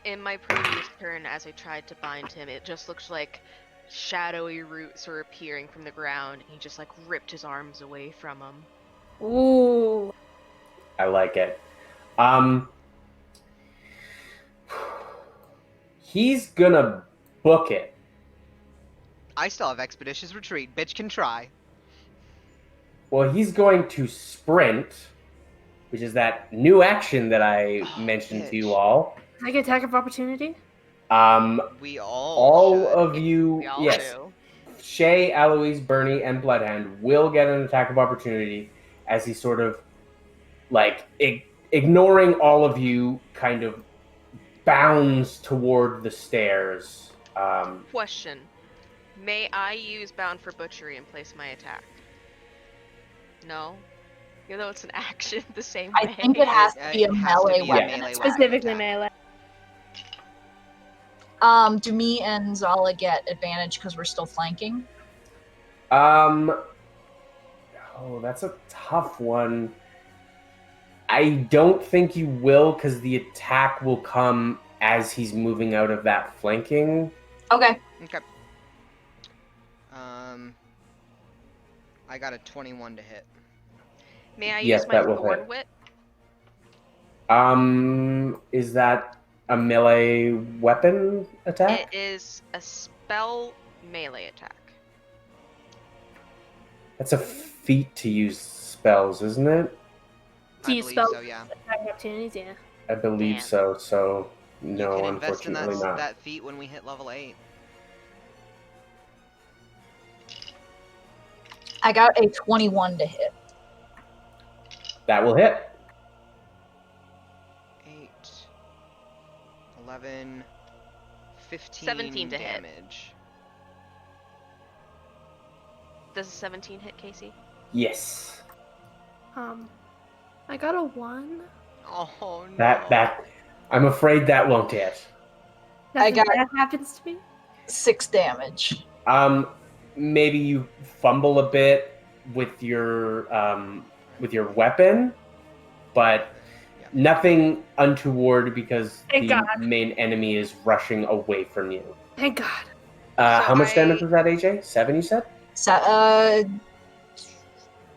In my previous turn, as I tried to bind him, it just looked like shadowy roots were appearing from the ground, and he just like ripped his arms away from him. Ooh. I like it. He's gonna book it. I still have Expeditious Retreat. Bitch can try. Well, he's going to sprint which is that new action that I mentioned to you bitch. all. Can I get attack of opportunity? We All should. of you, We all yes, do. Shay, Eloise, Bernie, and Bloodhound will get an attack of opportunity as he sort of, like, ignoring all of you, kind of bounds toward the stairs. Question. May I use Bound for Butchery and place my attack? No? Even though it's an action the same I way. think it has to be a It has to melee be a weapon. melee attack. Specifically attack. melee. Do me and Zala get advantage because we're still flanking? Oh, that's a tough one. I don't think you will, because the attack will come as he's moving out of that flanking. Okay. Okay. I got a 21 to hit. May I Yes, use my that will Thorn hit. Whip? Is that a melee weapon attack? It is a spell melee attack. That's a feat to use spells, isn't it? To I use believe spells. so, yeah. Attack of opportunities, yeah. I believe Damn. so. So You no, can invest in unfortunately not. that feat when we hit level 8. I got a 21 to hit. That will hit. 8, 11, 15 17 to hit. damage. Does a 17 hit, Casey? Yes. I got a 1. Oh no. That. I'm afraid that won't hit. I got- That happens to me. 6 damage. Maybe you fumble a bit with your weapon, but Yeah. nothing untoward because Thank the God. main enemy is rushing away from you. Thank God. How much I- damage was that, AJ? 7, you said?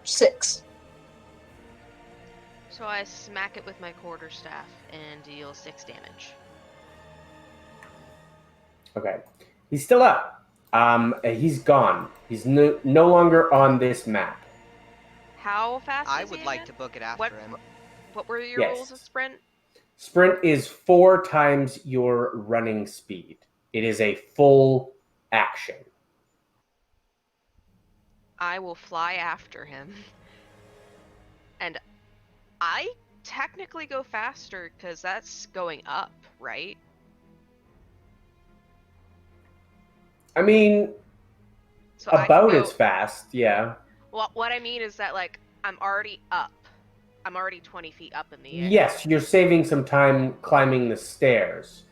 6. So I smack it with my quarterstaff and deal 6 damage. Okay. He's still up. He's gone. He's no longer on this map. How fast I is he would like again? to book it after What- him. What were your Yes. rules of sprint? Sprint is 4 times your running speed. It is a full action. I will fly after him. And I technically go faster because that's going up, right? I mean, So I can about go- as fast, yeah. Well, what I mean is that, like, I'm already up. I'm already 20 feet up in the air. Yes, you're saving some time climbing the stairs,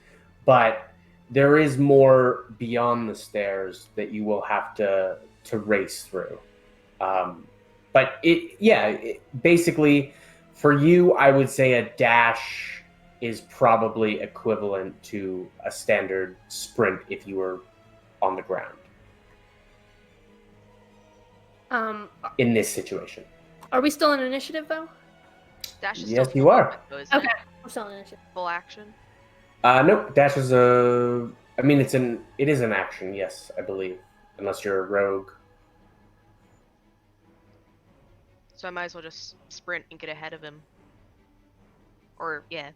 but there is more beyond the stairs that you will have to race through. But basically, for you, I would say a dash is probably equivalent to a standard sprint if you were on the ground in this situation. Are we still in initiative though? Dash is Yes, still you full are. movement, though, isn't Okay, it? we're still in initiative. Full action. Nope, dash is it is an action, yes, I believe, unless you're a rogue. So I might as well just sprint and get ahead of him. Or, yeah.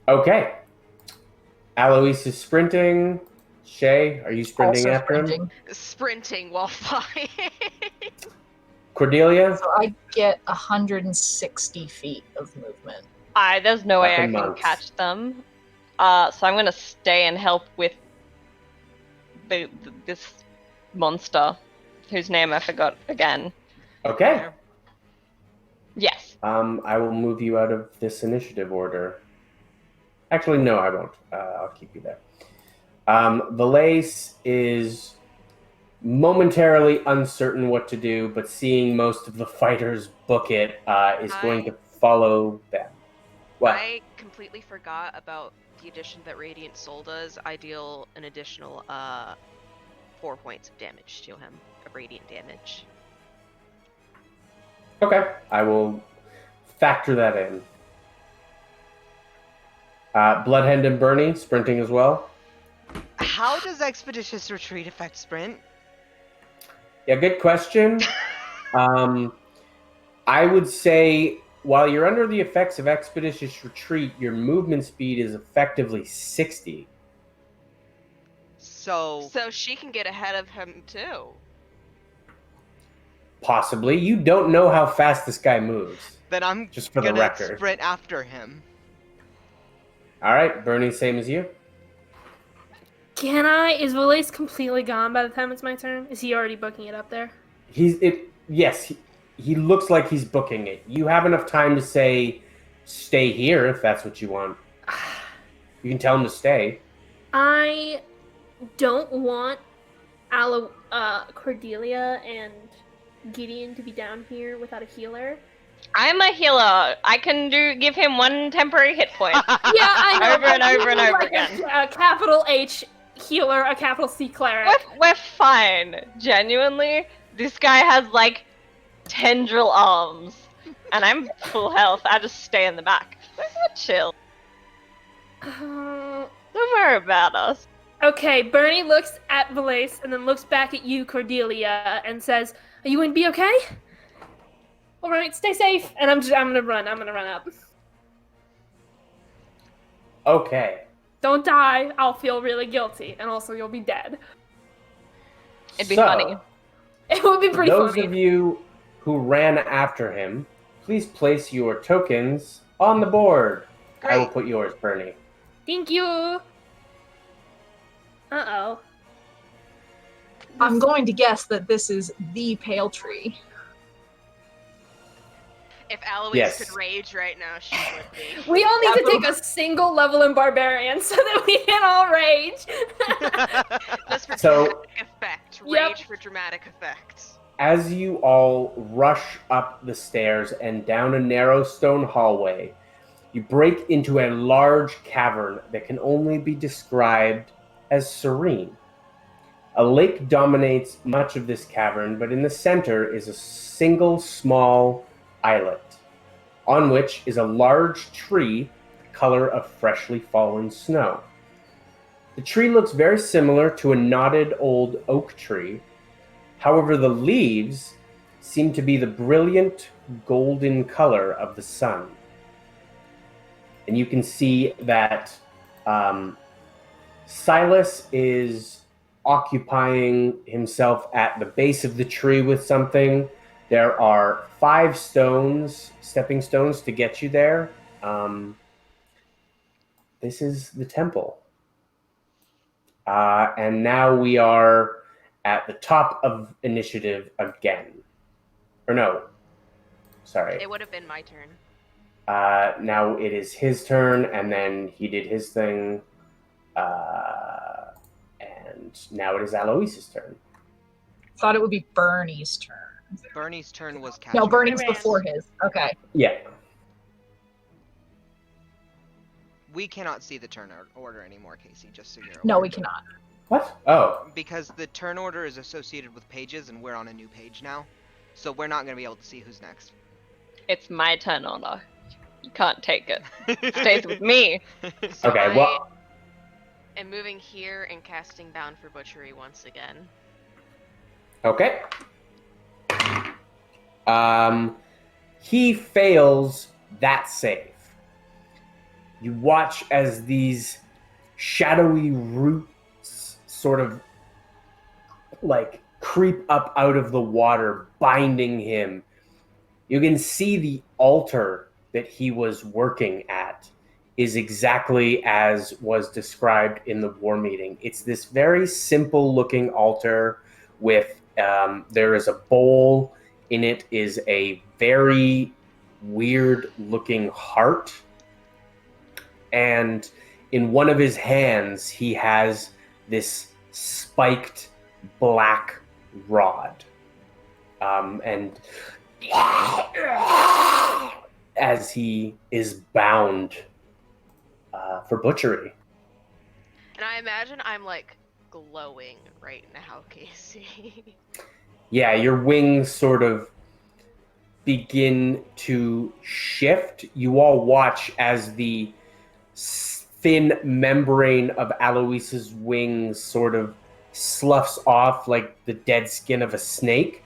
Okay. Alois is sprinting. Shay, are you sprinting Also after him? sprinting. Sprinting while flying. Cordelia? So I get 160 feet of movement. There's no way I Fucking can monks. catch them. So I'm gonna stay and help with this monster, whose name I forgot again. Okay. Yes. I will move you out of this initiative order. Actually, no, I won't. I'll keep you there. Valace is momentarily uncertain what to do, but seeing most of the fighters book it, is going to follow them. What? I completely forgot about the addition that Radiant Soul does. I deal an additional 4 points of damage to him, of radiant damage. Okay, I will factor that in. Bloodhound and Bernie sprinting as well. How does Expeditious Retreat affect sprint? Yeah, good question. I would say while you're under the effects of Expeditious Retreat, your movement speed is effectively 60. So So she can get ahead of him too. Possibly. You don't know how fast this guy moves. then I'm Just for the gonna record. sprint after him. All right, Bernie, same as you. Can I? Is Valace completely gone by the time it's my turn? Is he already booking it up there? Yes, he looks like he's booking it. You have enough time to say, stay here if that's what you want. You can tell him to stay. I don't want Cordelia and Gideon to be down here without a healer. I'm a healer. I can give him 1 temporary hit point. Yeah, I know. Over and over and over like again. A capital H healer, a capital C cleric. We're fine. Genuinely, this guy has like tendril arms, and I'm full health. I just stay in the back. We're chill. Don't worry about us. Okay, Bernie looks at Valace and then looks back at you, Cordelia, and says, "Are you going to be okay? All right, stay safe." And I'm gonna run. I'm gonna run up. Okay. Don't die. I'll feel really guilty, and also you'll be dead. It'd be funny. It would be pretty those funny. of you who ran after him, please place your tokens on the board. I will put yours, Bernie. Thank you. Uh-oh. I'm going to guess that this is the pale tree. If Alois Yes. could rage right now, she would be. We all need to take a single level in Barbarian so that we can all rage. Just for So- dramatic effect. Yep. Rage for dramatic effect. As you all rush up the stairs and down a narrow stone hallway, you break into a large cavern that can only be described as serene. A lake dominates much of this cavern, but in the center is a single small islet, on which is a large tree the color of freshly fallen snow. The tree looks very similar to a knotted old oak tree. However, the leaves seem to be the brilliant golden color of the sun. And you can see that Silas is occupying himself at the base of the tree with something. There are 5 stepping stones to get you there. This is the temple. And now we are at the top of initiative again. Or no, sorry. It would have been my turn. Now it is his turn, and then he did his thing. And now it is Alois's turn. Thought it would be Bernie's turn. Bernie's turn was catch. No, Bernie's ran. before his. Okay. Yeah. We cannot see the turn order anymore, Casey, just so you're aware. No, we cannot. What? Oh. Because the turn order is associated with pages, and we're on a new page now. So we're not going to be able to see who's next. It's my turn order. You can't take it. It stays with me. So Okay, well- I am moving here and casting Bound for Butchery once again. Okay. He fails that save. You watch as these shadowy roots sort of like creep up out of the water, binding him. You can see the altar that he was working at is exactly as was described in the war meeting. It's this very simple looking altar with there is a bowl. In it is a very weird looking heart. And in one of his hands, he has this spiked black rod. And as he is bound for butchery. And I imagine I'm like glowing right now, Casey. Yeah, your wings sort of begin to shift. You all watch as the thin membrane of Alois's wings sort of sloughs off like the dead skin of a snake.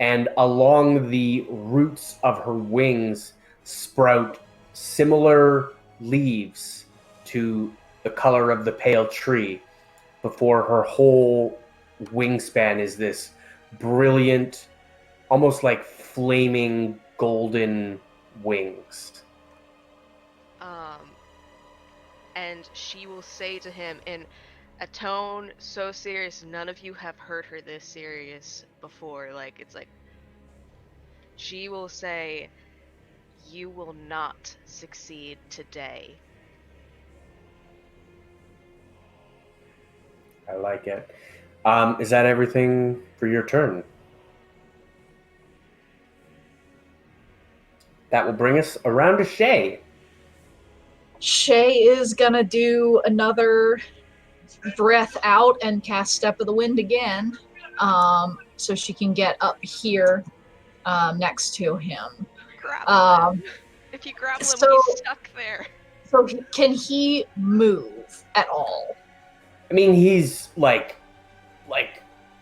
and along the roots of her wings sprout similar leaves to the color of the pale tree, before her whole wingspan is this brilliant, almost like flaming golden wings. And she will say to him in a tone so serious, none of you have heard her this serious before. Like, it's like, she will say, "You will not succeed today." I like it. Is that everything for your turn? That will bring us around to Shay. Shay is gonna do another breath out and cast Step of the Wind again, so she can get up here next to him. Grapple him. If you grapple him, he's stuck there. So can he move at all? I mean, he's like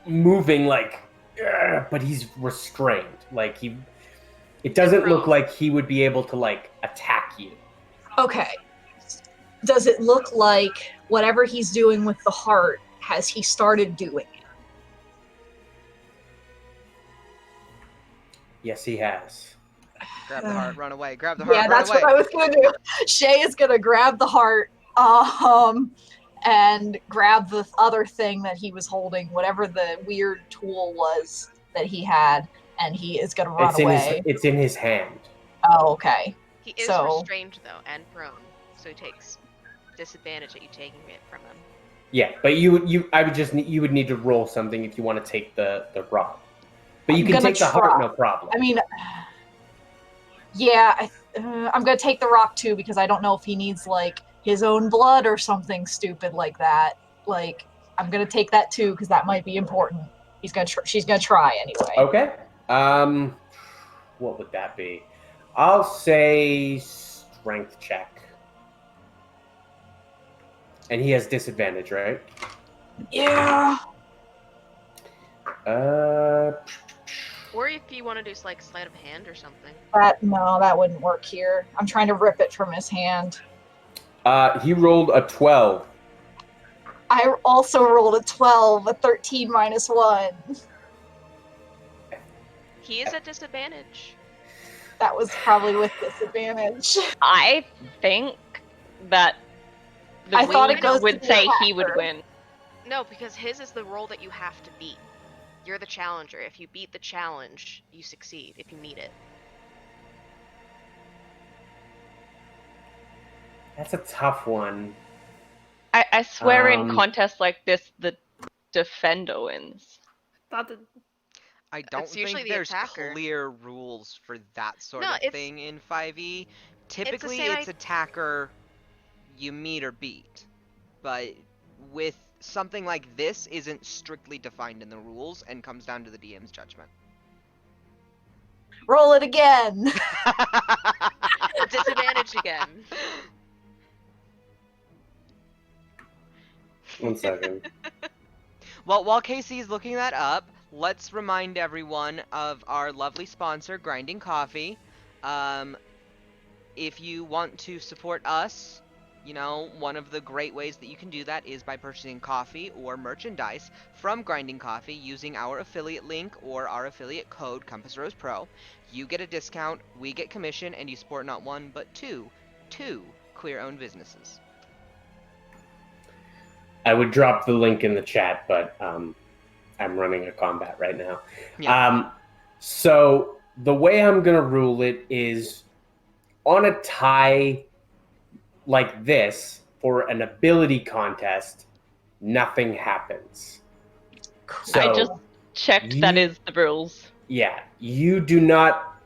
moving, but he's restrained. It doesn't look like he would be able to attack you. Okay. Does it look like whatever he's doing with the heart, has he started doing it? Yes, he has. Grab the heart, run away. Grab the heart, Yeah, run that's away. what I was gonna do. Shay is gonna grab the heart, and grab the other thing that he was holding, whatever the weird tool was that he had, and he is gonna run away. It's in his hand. Oh, okay. He is restrained though, and prone, so he takes disadvantage at you taking it from him. Yeah, but you would need to roll something if you want to take the rock. But you can take the heart, no problem. I mean, yeah, I'm gonna take the rock too, because I don't know if he needs his own blood or something stupid like that. I'm gonna take that too, because that might be important. She's gonna try anyway. Okay. What would that be? I'll say strength check. And he has disadvantage, right? Yeah. Or if you want to do sleight of hand or something. That wouldn't work here. I'm trying to rip it from his hand. He rolled a 12. I also rolled a 12, a 13 minus 1. He is at disadvantage. That was probably with disadvantage. I think that the winner would say he would win. No, because his is the roll that you have to beat. You're the challenger. If you beat the challenge, you succeed, if you meet it. That's a tough one. I swear in contests like this, the defender wins. I don't think there's clear rules for that sort of thing in 5e. Typically, it's attacker you meet or beat. But with something like this, isn't strictly defined in the rules and comes down to the DM's judgment. Roll it again. Disadvantage again. 1 second. Well, while Kacey's looking that up, let's remind everyone of our lovely sponsor, Grinding Coffee. If you want to support us, one of the great ways that you can do that is by purchasing coffee or merchandise from Grinding Coffee using our affiliate link or our affiliate code, Compass Rose Pro. You get a discount, we get commission, and you support not one, but two queer-owned businesses. I would drop the link in the chat, but I'm running a combat right now. Yeah. So the way I'm going to rule it is on a tie like this for an ability contest, nothing happens. So I just checked that is the rules. Yeah, you do not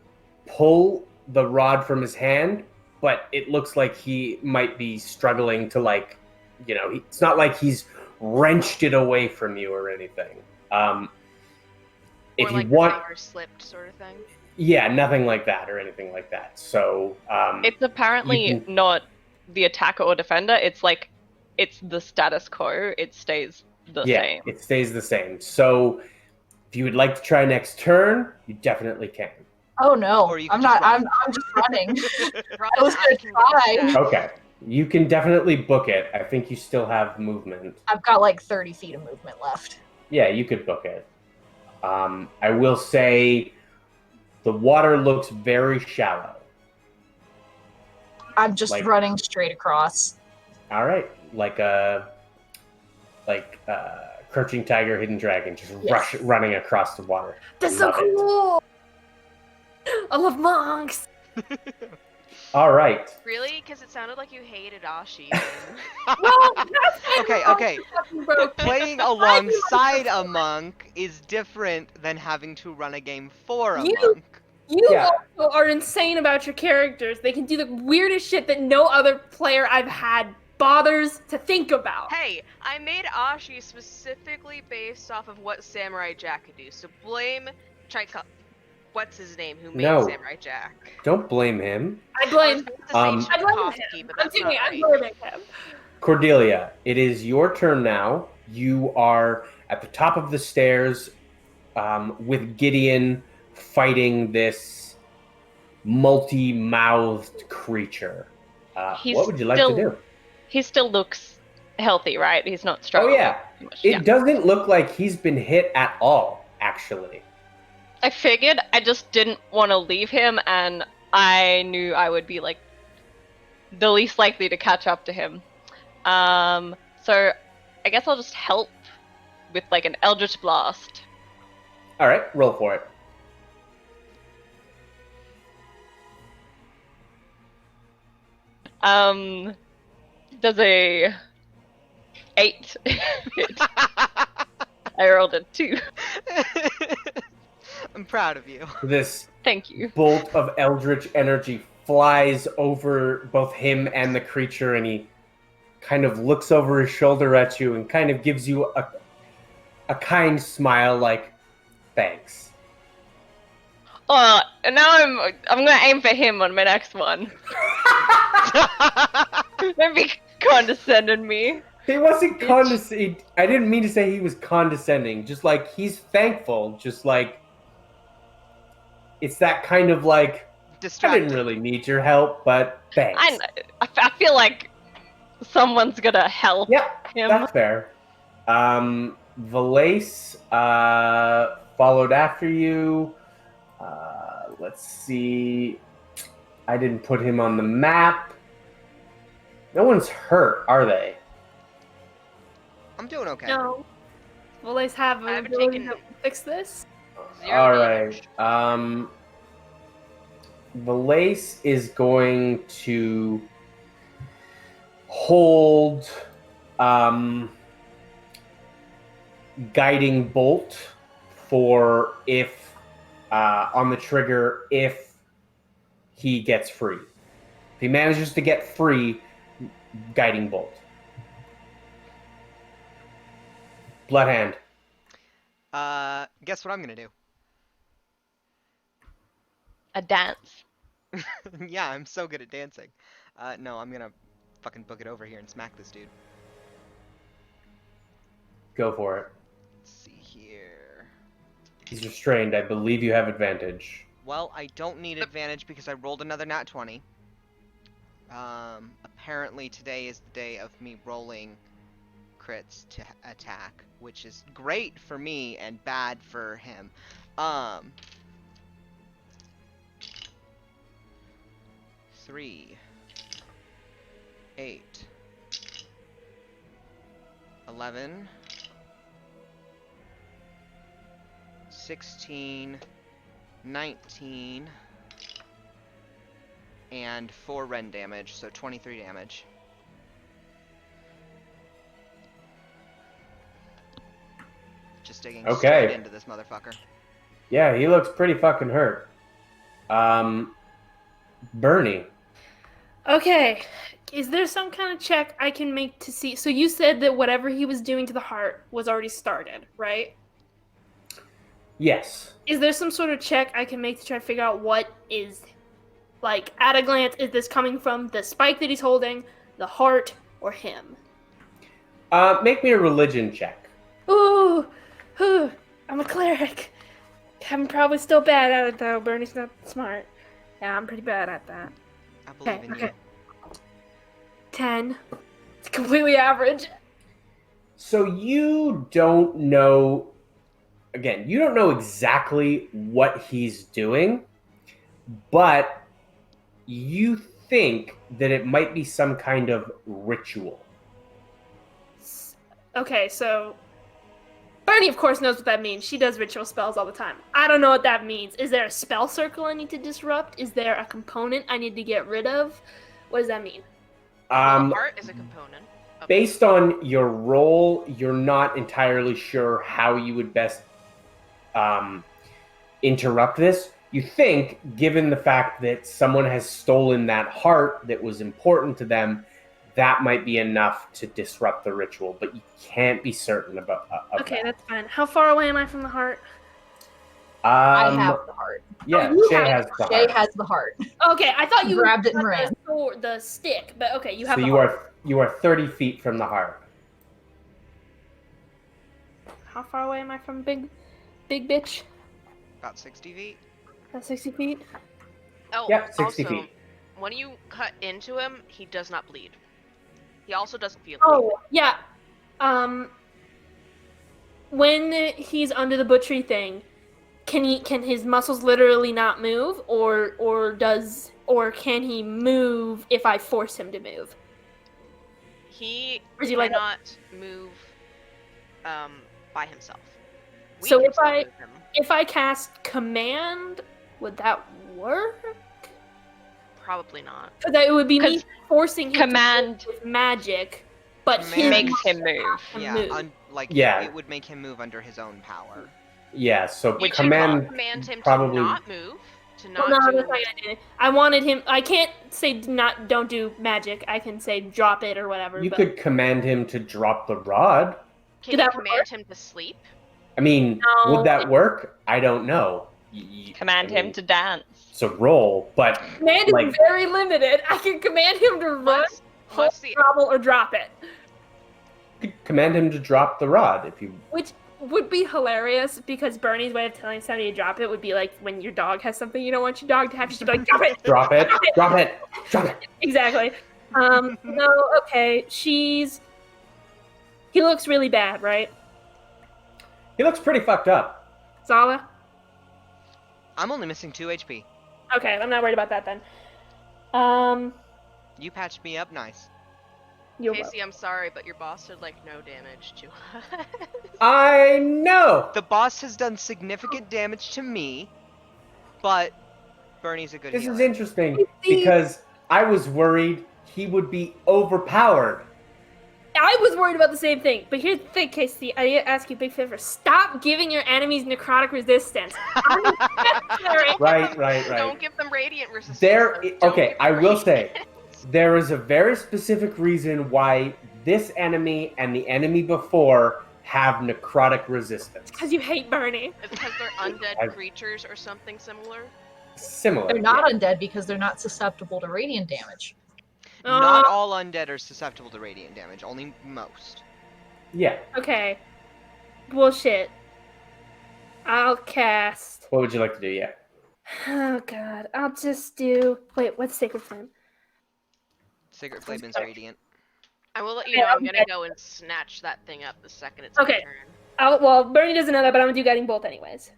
pull the rod from his hand, but it looks like he might be struggling to it's not like he's wrenched it away from you or anything. If or you want, or slipped sort of thing. Yeah, nothing like that or anything like that. So it's apparently not the attacker or defender. It's it's the status quo. It stays the same. It stays the same. So If you would like to try next turn, you definitely can. Oh no, Or you I'm can just not. run. I'm just running. Run, I was gonna can get the try. staff. Okay. You can definitely book it. I think you still have movement. I've got like 30 feet of movement left. Yeah, you could book it. I will say the water looks very shallow. I'm just Like- running straight across. All right, like a crouching tiger, hidden dragon, just Yes. running across the water. That's so Love it. cool. I love monks. All right. Really? Because it sounded like you hated Ashi. Well, that's Okay. fucking broke. Playing alongside a monk is different than having to run a game for a You- monk. You Yeah. also are insane about your characters. They can do the weirdest shit that no other player I've had bothers to think about. Hey, I made Ashi specifically based off of what Samurai Jack could do. So blame what's his name who made No. Samurai Jack. Don't blame him. I blame. I blame Tchaikovsky, him. but I'm that's doing not it. I'm right. blaming him. Cordelia, it is your turn now. You are at the top of the stairs with Gideon fighting this multi-mouthed creature. What would you like to do? He still looks healthy, right? He's not Oh, struggling. yeah. too much. It Yeah. doesn't look like he's been hit at all, actually. I figured I just didn't want to leave him, and I knew I would be like the least likely to catch up to him. So I guess I'll just help with like an Eldritch Blast. All right, roll for it. Does a 8 hit? I rolled a 2. I'm proud of you. This Thank you. bolt of eldritch energy flies over both him and the creature, and he kind of looks over his shoulder at you and kind of gives you a kind smile, like, thanks. And now I'm gonna aim for him on my next one. Maybe condescending me. He wasn't condescending. I didn't mean to say he was condescending. Just like, he's thankful. Just like, it's that kind of like, I Distracted. didn't really need your help, but thanks. I feel like someone's gonna help Yeah, him. that's fair. Valace followed after you. Let's see. I didn't put him on the map. No one's hurt, are they? I'm doing okay. No. Will they have I an haven't ability taken- to fix this? Zero All damage. right. Valace is going to hold guiding bolt for if on the trigger if he gets free. If he manages to get free, guiding bolt. Bloodhand. Guess what I'm gonna do? A dance. Yeah, I'm so good at dancing. No, I'm gonna fucking book it over here and smack this dude. Go for it. Let's see here. He's restrained. I believe you have advantage. Well, I don't need advantage because I rolled another nat 20. Apparently today is the day of me rolling crits to attack, which is great for me and bad for him. 3, 8, 11, 16, 19, and 4 rend damage, so 23 damage. Just digging Okay. straight into this motherfucker. Yeah, he looks pretty fucking hurt. Bernie. Okay. Is there some kind of check I can make to see? So you said that whatever he was doing to the heart was already started, right? Yes. Is there some sort of check I can make to try to figure out what is, like, at a glance, is this coming from the spike that he's holding, the heart, or him? Make me a religion check. Ooh, I'm I'm a cleric. I'm probably still bad at it though. Bernie's not smart. Yeah, I'm pretty bad at that. I believe in you. 10. It's completely average. So you don't know, again, you don't know exactly what he's doing, but you think that it might be some kind of ritual. Okay, so Bernie, of course, knows what that means. She does ritual spells all the time. I don't know what that means. Is there a spell circle I need to disrupt? Is there a component I need to get rid of? What does that mean? Heart is a component. Based on your role, you're not entirely sure how you would best interrupt this. You think, given the fact that someone has stolen that heart that was important to them, that might be enough to disrupt the ritual, but you can't be certain about Okay, that. that's fine. How far away am I from the heart? I have the heart. Yeah, you Shay have has the Shay heart. has the heart. Okay, I thought you grabbed it and had ran. the sword, the stick, but okay, you have So the you heart. you are 30 feet from the heart. How far away am I from big bitch? About 60 feet. About 60 feet? Oh, Yep, 60 also, feet. when you cut into him, he does not bleed. He also doesn't feel Oh, yeah. When he's under the butchery thing, can his muscles literally not move, or can he move if I force him to move? He Or is he like cannot move by himself. We So can if still I- move him. If I cast command, would that work? Probably not. Because it would be me 'Cause forcing him command to move with magic, but Command his makes muscles him move. have to Yeah, move. Yeah. it would make him move under his own power. Yeah, so You can command command him probably. to not move, to Well, not no, do. that's not gonna do it. I wanted him. I can't say don't do magic. I can say drop it or whatever. You but could command him to drop the rod. Can Did you that command work? him to sleep? I mean, No. would that work? I don't know. Command him to dance. It's a roll, but command like- is very limited. I can command him to run, Once, hold, once the travel, or drop it, you could command him to drop the rod if you. which would be hilarious because Bernie's way of telling somebody to drop it would be like when your dog has something you don't want your dog to have, she'd be like, drop it. Drop it, drop it, drop it. Exactly. No, okay. He looks really bad, right? He looks pretty fucked up. Zala? I'm only missing 2 HP. Okay, I'm not worried about that then. You patched me up nice. You're Kacey, I'm sorry, but your boss did like no damage to us. I know. The boss has done significant damage to me, but Bernie's a good This healer. is interesting because I was worried he would be overpowered. I was worried about the same thing, but here's the thing, Casey. I need to ask you a big favor. Stop giving your enemies necrotic resistance. Right. Don't give them radiant resistance. There, though. Don't okay, give I them will say, radiant. there is a very specific reason why this enemy and the enemy before have necrotic resistance. Because you hate Bernie. It's because they're undead I- creatures or something similar. Similar. They're not undead because they're not susceptible to radiant damage. Not all undead are susceptible to radiant damage, only most. Yeah. Okay. Bullshit. I'll cast. What would you like to do? Yeah. Oh god. I'll just do. Wait, what's Sacred Flame? Sacred Flame is radiant. I will let you Yeah, know I'm okay. gonna go and snatch that thing up the second it's Okay. my turn. Well, Bernie doesn't know that, but I'm gonna do Guiding Bolt anyways.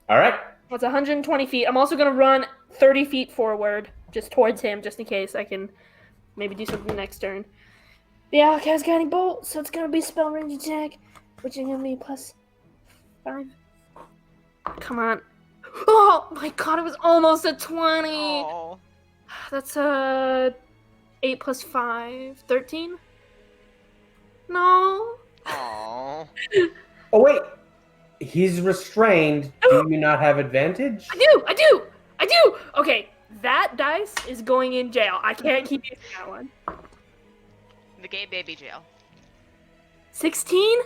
All right. Well, it's 120 feet. I'm also gonna run 30 feet forward, just towards him, just in case I can maybe do something next turn. Yeah, I'll cast Guiding Bolt, so it's gonna be spell range attack, which is gonna be +5. Come on. Oh my god, it was almost a 20. Oh. That's 8 + 5, 13. No. Aww. Oh wait. He's restrained. Do you not have advantage? I do. Okay, that dice is going in jail. I can't keep using that one. The gay baby jail. 16.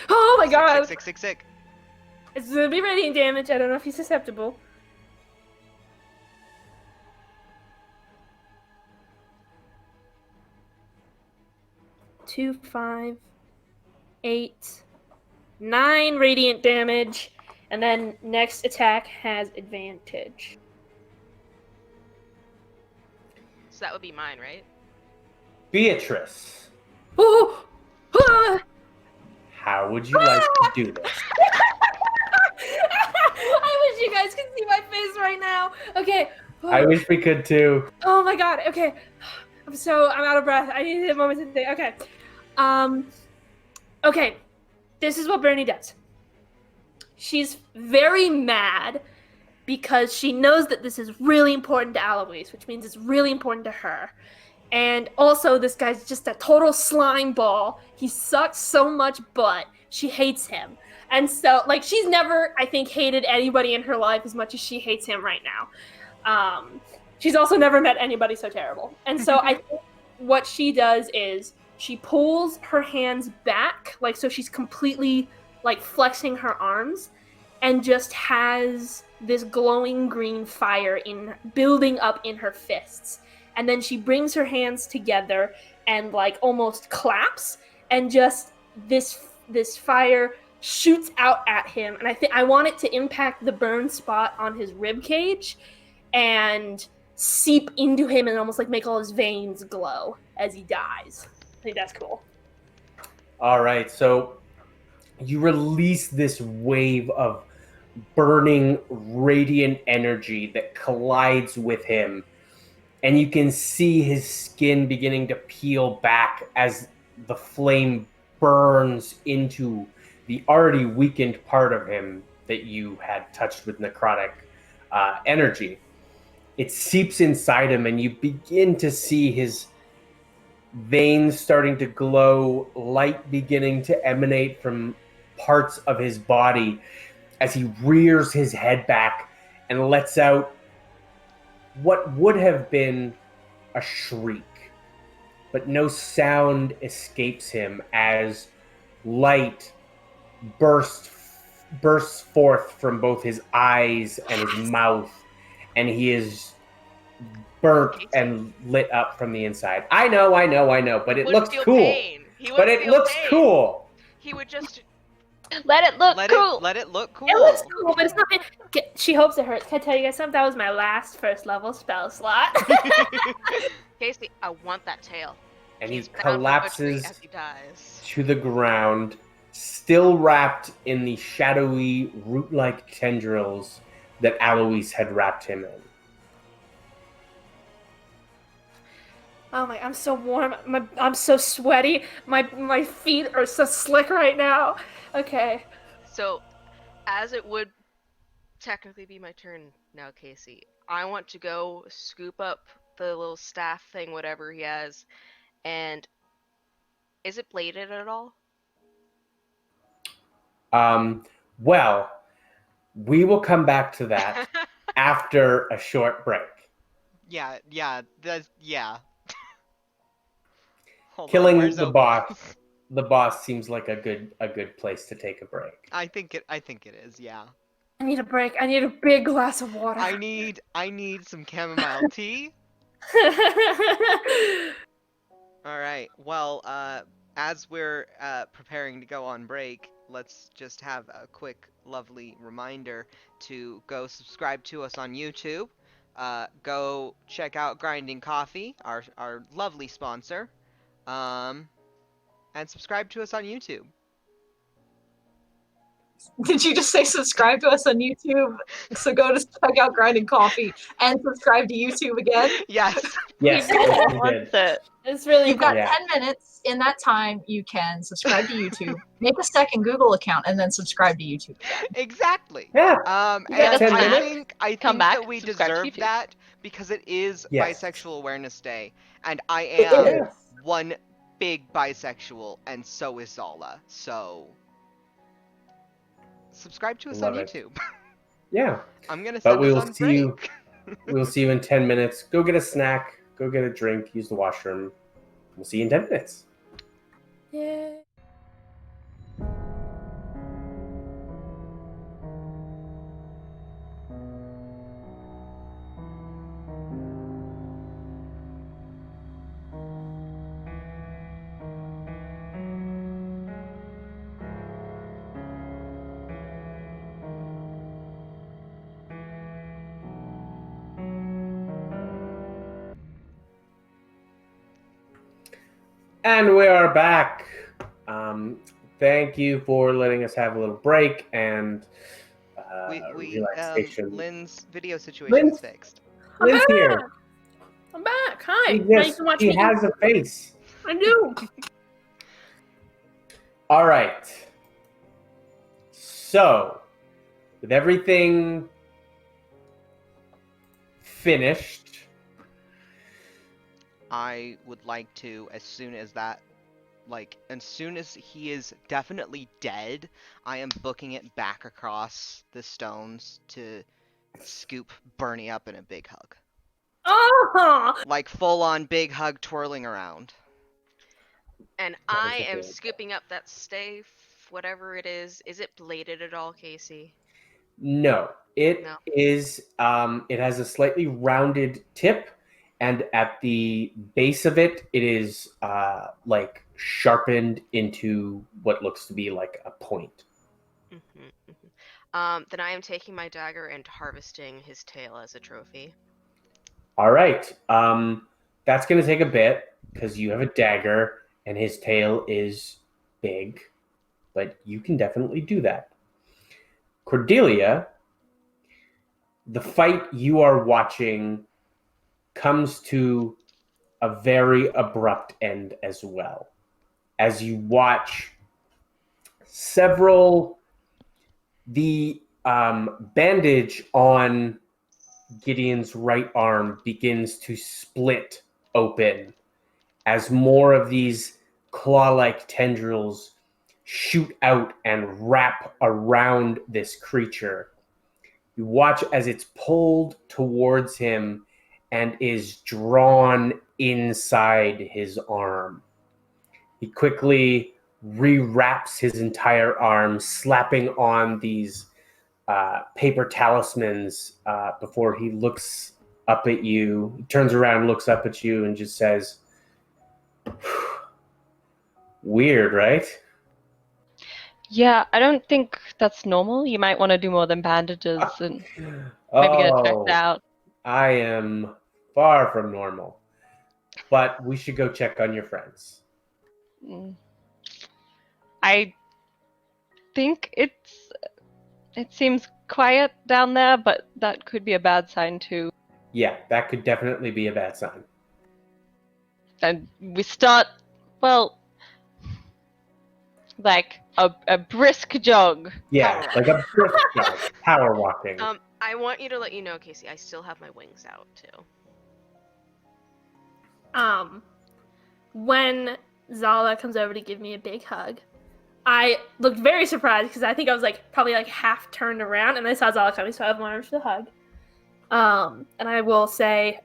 Oh my god. Sick. It's gonna be radiant damage. I don't know if he's susceptible. Two, 5, 8, 9 radiant damage, and then next attack has advantage. So that would be mine, right? Beatrice, Oh! Ah! how would you like to do this? I wish you guys could see my face right now. Okay. I wish we could too. Oh my god. Okay. I'm out of breath. I need a moment to think. Okay. Okay. This is what Bernie does. She's very mad because she knows that this is really important to Alois, which means it's really important to her. And also, this guy's just a total slime ball. He sucks so much butt. She hates him. And so, like, she's never, I think, hated anybody in her life as much as she hates him right now. She's also never met anybody so terrible. And so I think what she does is she pulls her hands back, like, so she's completely, like, flexing her arms, and just has this glowing green fire building up in her fists. And then she brings her hands together and, like, almost claps, and just this fire shoots out at him. And I want it to impact the burn spot on his rib cage and seep into him and almost, like, make all his veins glow as he dies. I think that's cool. All right, so you release this wave of burning radiant energy that collides with him, and you can see his skin beginning to peel back as the flame burns into the already weakened part of him that you had touched with necrotic energy. It seeps inside him, and you begin to see his veins starting to glow, light beginning to emanate from parts of his body as he rears his head back and lets out what would have been a shriek, but no sound escapes him as light bursts forth from both his eyes and his mouth, and he is burnt and lit up from the inside. I know, but it looks cool. But it looks cool. He would just Let it look cool. Let it look cool. It looks cool, but it's not. She hopes it hurts. Can I tell you guys something? That was my last first level spell slot. Casey, I want that tail. And he He's bound for butchery collapses as he dies. to the ground, still wrapped in the shadowy, root-like tendrils that Alois had wrapped him in. Oh my! I'm so warm. I'm so sweaty. My feet are so slick right now. Okay. So, as it would technically be my turn now, Casey, I want to go scoop up the little staff thing, whatever he has, and is it bladed at all? Well, we will come back to that after a short break. Yeah. Hold on, Killing where's the Obi? boss. The boss seems like a good place to take a break. I think it is. Yeah. I need a break. I need a big glass of water. I need some chamomile tea. All right. Well, as we're preparing to go on break, let's just have a quick, lovely reminder to go subscribe to us on YouTube. Go check out Grinding Coffee, our lovely sponsor. And subscribe to us on YouTube. Did you just say subscribe to us on YouTube? So go to check out Grinding Coffee and subscribe to YouTube again? Yes. Yes, We did yes, we What's did. it? It's really You've got Yeah. 10 minutes. In that time, you can subscribe to YouTube, make a second Google account, and then subscribe to YouTube again. Exactly. Yeah. And You got 10 I minutes? think Come back, that we subscribe to deserve YouTube. that because it is Yes. Bisexual Awareness Day, and I It am is. one big bisexual, and so is Zala. So subscribe to us Love on it. YouTube. Yeah. I'm gonna But send we us will on see break. you. We'll see you in 10 minutes. Go get a snack. Go get a drink. Use the washroom. We'll see you in 10 minutes. Yeah. And we are back. Thank you for letting us have a little break and relaxation. Lynn's video situation is fixed. Lynn's here. I'm back. Hi. Now you can watch He me. has a face. I do. All right. So, with everything finished, I would like to, as soon as he is definitely dead, I am booking it back across the stones to scoop Bernie up in a big hug. Oh! Like full on big hug twirling around. And I am scooping up that stave, whatever it is. Is it bladed at all, Kacey? no. It is. It has a slightly rounded tip, and at the base of it, it is like sharpened into what looks to be like a point. Then I am taking my dagger and harvesting his tail as a trophy. All right. That's going to take a bit because you have a dagger and his tail is big, but you can definitely do that. Cordelia, the fight you are watching comes to a very abrupt end as well. As you watch the bandage on Gideon's right arm begins to split open as more of these claw-like tendrils shoot out and wrap around this creature. You watch as it's pulled towards him and is drawn inside his arm. He quickly rewraps his entire arm, slapping on these paper talismans before he looks up at you. He turns around, looks up at you, and just says, "Weird, right?" Yeah, I don't think that's normal. You might want to do more than bandages and maybe get it checked out. I am far from normal. But we should go check on your friends. I think it seems quiet down there, but that could be a bad sign too. Yeah, that could definitely be a bad sign. And we start, well, like a brisk jog. Yeah, like a brisk jog, power walking. I want you to let you know, Kacey, I still have my wings out too. When Zala comes over to give me a big hug, I looked very surprised because I think I was probably half turned around and I saw Zala coming, so I have my arms for the hug. And I will say,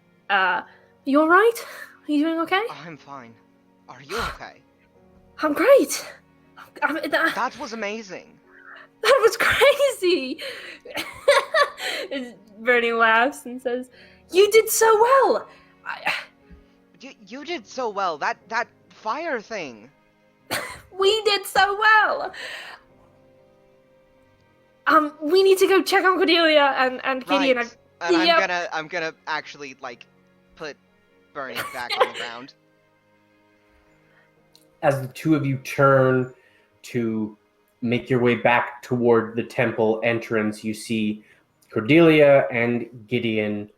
you all right? Are you doing okay? I'm fine. Are you okay? I'm great. That was amazing. That was crazy. Bernie laughs and says, "You did so well." You did so well. That fire thing. We did so well. We need to go check on Cordelia and Gideon. Right. And I'm gonna actually put Bernie back on the ground. As the two of you turn to make your way back toward the temple entrance, you see Cordelia and Gideon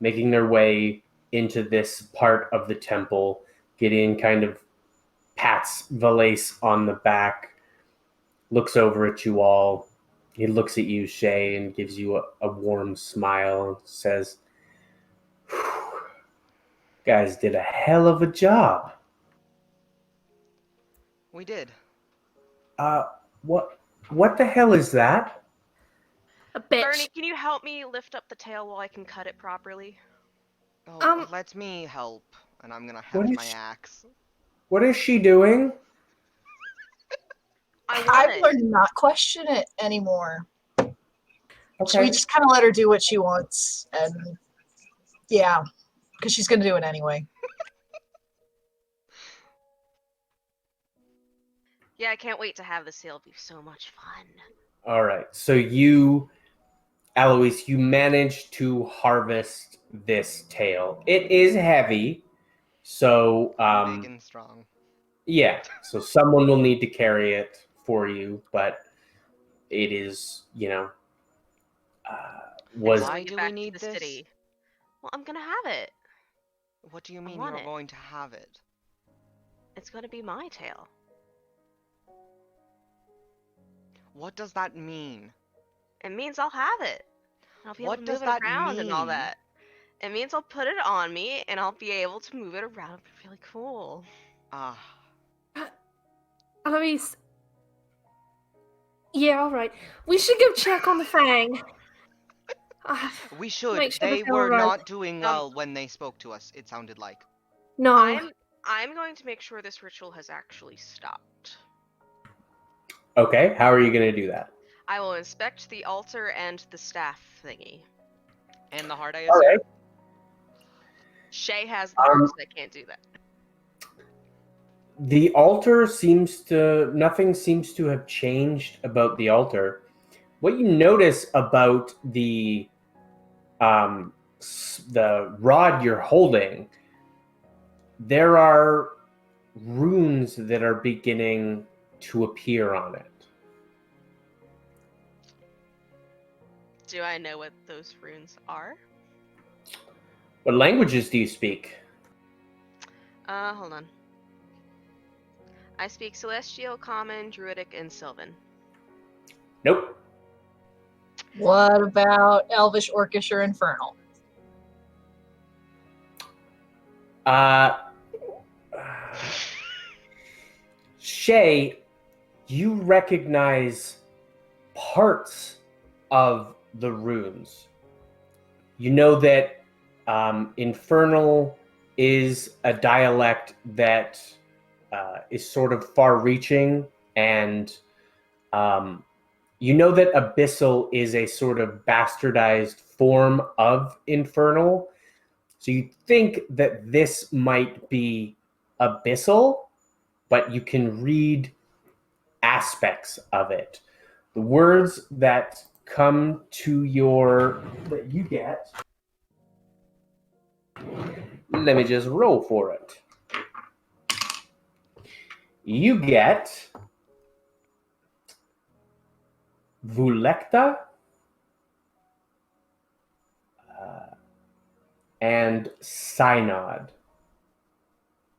making their way into this part of the temple. Gideon kind of pats Valace on the back, looks over at you all. He looks at you, Shay, and gives you a warm smile and says, "Guys did a hell of a job." We did. What the hell is that? A bitch. Bernie, can you help me lift up the tail while I can cut it properly? Oh, let me help, and I'm gonna have my axe. What is she doing? I've learned to not question it anymore. Okay. So we just kind of let her do what she wants, and yeah, because she's gonna do it anyway. Yeah, I can't wait to have this. It'll be so much fun. All right. So you, Eloise, you managed to harvest this tail. It is heavy, so Big and strong. Yeah, so someone will need to carry it for you, but it is, was Why Bring it do we back need to the this? city. Well, I'm gonna have it. What do you mean want you're it. going to have it? It's gonna be my tail. What does that mean? It means I'll have it. I'll be What able to does move it that around and all mean? that. It means I'll put it on me and I'll be able to move it around. It'll be really cool. Ah, Eloise. Yeah, all right. We should go check on the Fang. we should. Make sure They they're all were right. not doing well when they spoke to us, it sounded like. No. I'm going to make sure this ritual has actually stopped. okay. How are you going to do that? I will inspect the altar and the staff thingy. And the heart, I All assume? right. Shay has the heart, so I can't do that. The altar nothing seems to have changed about the altar. What you notice about the rod you're holding, there are runes that are beginning to appear on it. Do I know what those runes are? What languages do you speak? Hold on. I speak Celestial, Common, Druidic, and Sylvan. Nope. What about Elvish, Orcish, or Infernal? Shay, you recognize parts of the runes. You know that Infernal is a dialect that is sort of far-reaching, and you know that Abyssal is a sort of bastardized form of Infernal. So you think that this might be Abyssal, but you can read aspects of it. The words that come to that you get. Let me just roll for it. You get Vulekta and Synod,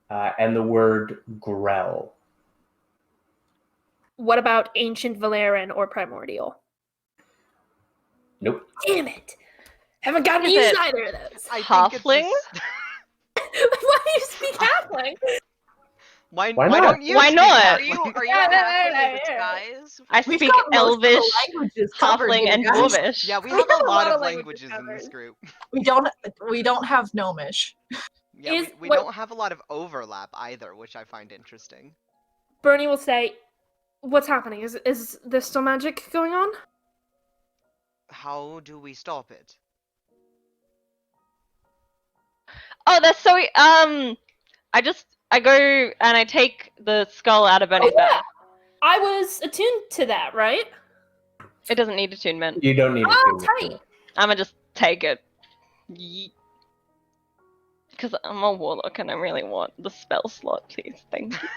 and the word Grell. What about Ancient Valerian or Primordial? Nope. Damn it! Haven't gotten to Is use it either of those. I think Halfling? Why do you speak halfling? Why Why why not? don't you Why speak not? Are halfling? you a Yeah, halfling in yeah. disguise? I We've speak got most of the Elvish, languages covered Halfling, here, and guys. Dwarvish. Yeah, we We have have a lot of languages languages in this covered. group. We don't have Gnomish. Yeah, Is- we what- don't have a lot of overlap either, which I find interesting. Bernie will say, "What's happening? Is there still magic going on?" How do we stop it? Oh, that's so. I go and I take the skull out of Benny's yeah. bag. I was attuned to that, right? It doesn't need attunement. You don't need Oh, to. tight. I'ma just take it. Because I'm a warlock and I really want the spell slot, please. Thank you.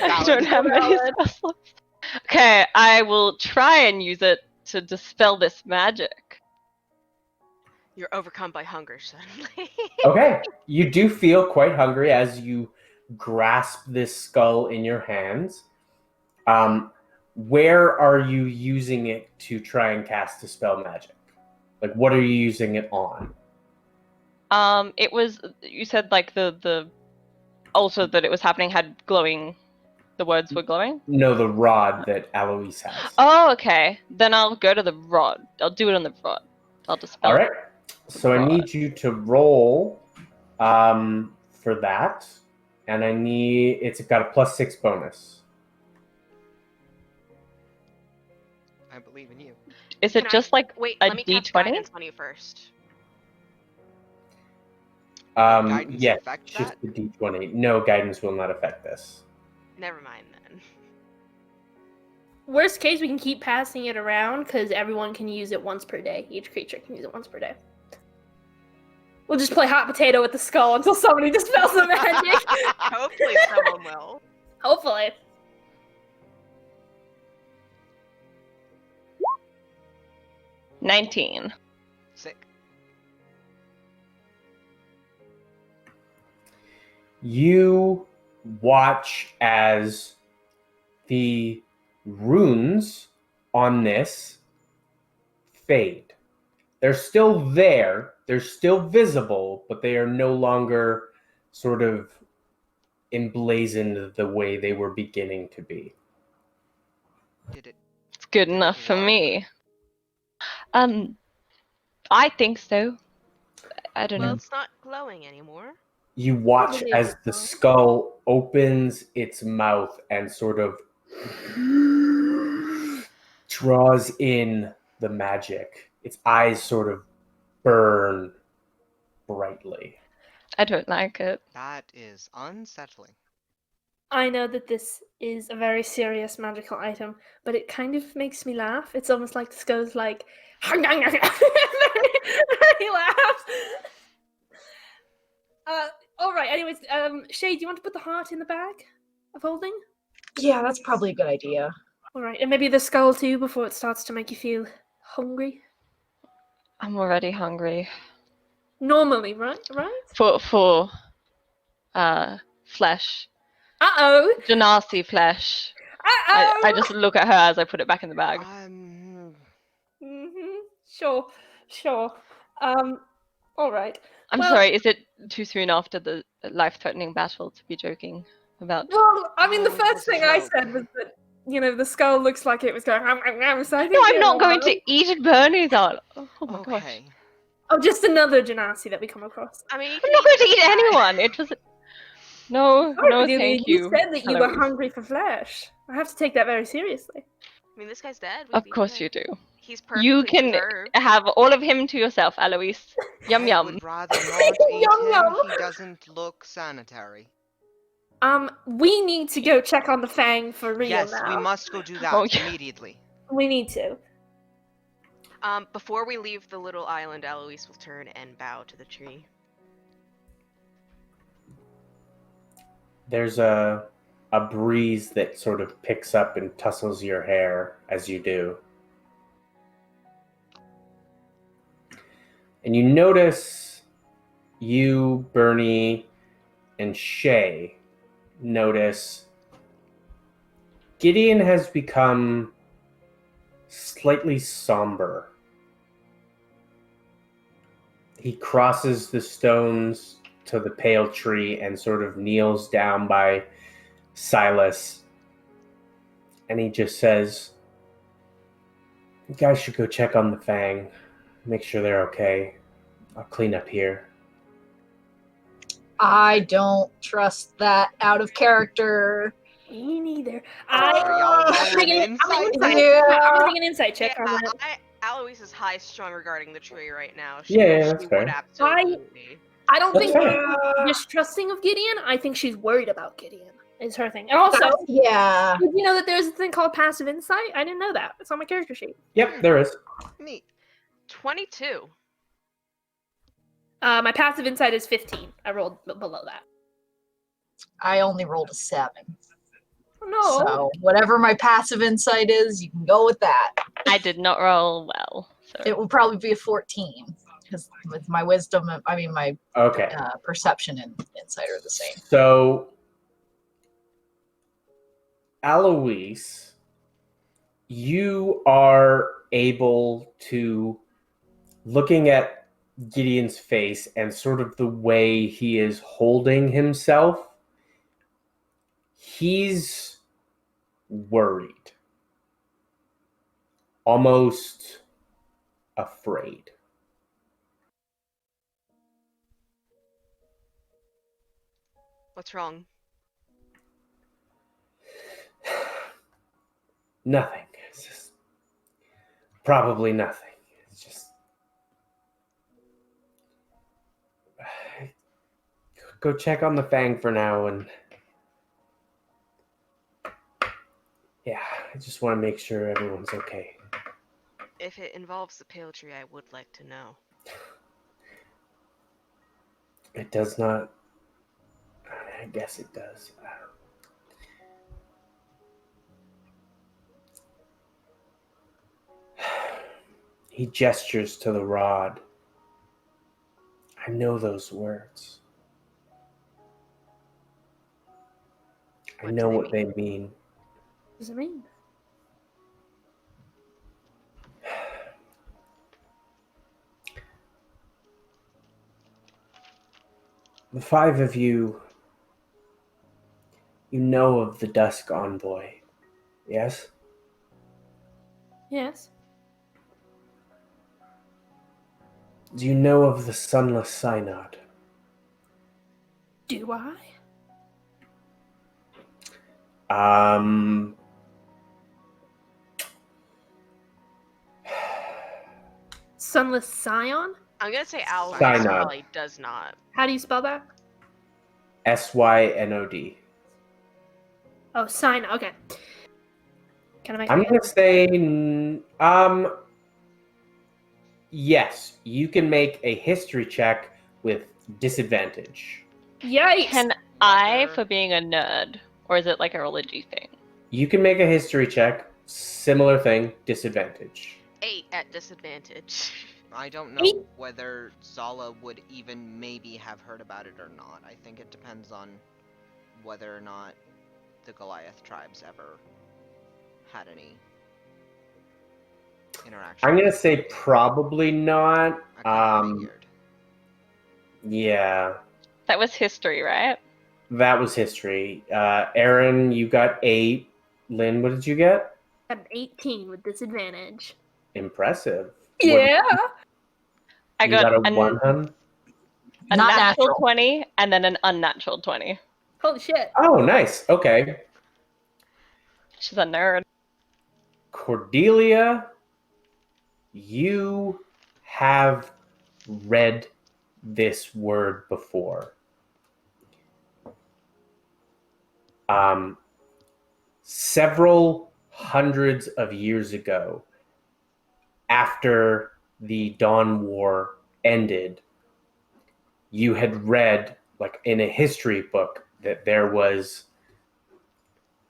I Valid. don't have many Valid. spell slots. Okay, I will try and use it to dispel this magic. You're overcome by hunger suddenly. Okay. You do feel quite hungry as you grasp this skull in your hands. Where are you using it to try and cast a spell magic? Like, what are you using it on? It was, you said like the altar that it was happening had glowing, the words were glowing? No, the rod that Alois has. Oh, okay. Then I'll go to the rod. I'll do it on the rod. I'll dispel All right. So I need you to roll for that. And it's got a +6 bonus. I believe in you. Is it Can I- just like Wait, a let me cast D20? guidance on you first. Guidance Yes, affect just that? the D20. No, guidance will not affect this. Never mind then. Worst case, we can keep passing it around because everyone can use it once per day. Each creature can use it once per day. We'll just play hot potato with the skull until somebody dispels the magic. Hopefully someone will. Hopefully. $19. Sick. You watch as the runes on this fade. They're still there, they're still visible, but they are no longer sort of emblazoned the way they were beginning to be. Did it? It's good enough for me. I think so. I don't Well, know. it's not glowing anymore. You watch Probably as the not. skull opens its mouth and sort of draws in the magic. Its eyes sort of burn brightly. I don't like it. That is unsettling. I know that this is a very serious magical item, but it kind of makes me laugh. It's almost like the skull's like, he laughs. All right. Anyways, Shay, do you want to put the heart in the bag of holding? Yeah, that's probably a good idea. All right, and maybe the skull too before it starts to make you feel hungry. I'm already hungry. Normally, right? For flesh. Uh-oh. Genasi flesh. Uh-oh. I just look at her as I put it back in the bag. Sure. All right. I'm Well- sorry, is it too soon after the life-threatening battle to be joking about? Well, I mean, the Oh, it first was a thing I joke. said was that, the skull looks like it was going, so I think No, I'm you're not going right. to eat it, Bernie's out. Oh my gosh. Okay. Oh, just another Genasi that we come across. I mean, you I'm can not going to the eat guy. anyone. It was... No, Sorry, no, Julian, thank you. You said that you were Eloise. hungry for flesh. I have to take that very seriously. I mean, this guy's dead. Of course you do. He's perfectly You can preserved. have all of him to yourself, Eloise. Yum I yum. would rather not eat Yum, him. yum. He doesn't look sanitary. We need to go check on the Fang for real Yes, now. we must go do that Oh, yeah. immediately. We need to. Before we leave the little island, Eloise will turn and bow to the tree. There's a breeze that sort of picks up and tussles your hair as you do. And you notice, you, Bernie, and Shay notice Gideon has become slightly somber. He crosses the stones to the pale tree and sort of kneels down by Silas. And he just says, "You guys should go check on the Fang. Make sure they're okay. I'll clean up here." I don't trust that out of character. Me neither. Are y'all I'm rolling making insight? I'm making an insight check on that. Aloise is high strung regarding the tree right now. Yeah, that's she fair. would absolutely. I don't That's think fair. she's distrusting of Gideon. I think she's worried about Gideon. Is her thing. And also, Yeah. did you know that there's a thing called passive insight? I didn't know that. It's on my character sheet. Yep, there is. Neat. 22. My passive insight is 15. I rolled below that. I only rolled a 7. No. So whatever my passive insight is, you can go with that. I did not roll well. So. It will probably be a 14 because with my wisdom, my Okay. perception and insight are the same. So, Eloise, you are able to, looking at Gideon's face and sort of the way he is holding himself, he's worried, almost afraid. What's wrong? Nothing. It's just probably nothing. It's just go check on the Fang for now, and yeah, I just want to make sure everyone's okay. If it involves the pale tree, I would like to know. It does not. I guess it does. He gestures to the rod. I know those words. I What know do what they mean. What does it mean? The five of you, you know of the Dusk Envoy, yes? Yes. Do you know of the Sunless Synod? Do I? Um... Sunless Scion? I'm gonna say Alois Synod. probably does not. How do you spell that? Synod. Oh, Scion. Okay. Can I make I'm a gonna say, yes, you can make a history check with disadvantage. Yikes! Can I for being a nerd, or is it like a religion thing? You can make a history check, similar thing, disadvantage. 8 at disadvantage. I don't know whether Zala would even maybe have heard about it or not. I think it depends on whether or not the Goliath tribes ever had any interaction. I'm gonna with say it. probably not. I kind of figured. Yeah, That was history, right? that was history. Aaron, you got 8. Lynn, what did you get? Got an 18 with disadvantage. Impressive. Yeah. I You got got a 1, hun? a Not natural natural. 20 and then an unnatural 20. Holy shit. Oh, nice. Okay. She's a nerd. Cordelia, you have read this word before. Several hundreds of years ago, after the Dawn War ended, you had read, like in a history book, that there was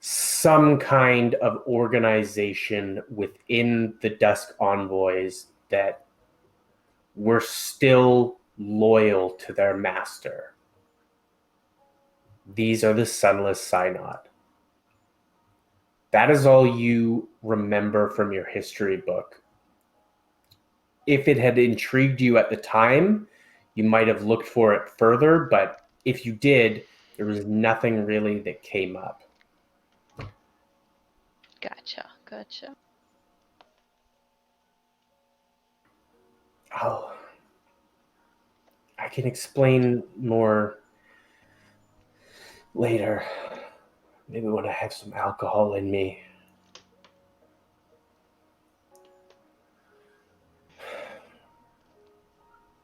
some kind of organization within the Dusk Envoys that were still loyal to their master. These are the Sunless Synod. That is all you remember from your history book. If it had intrigued you at the time, you might have looked for it further, but if you did, there was nothing really that came up. Gotcha. Oh, I can explain more later. Maybe when I have some alcohol in me.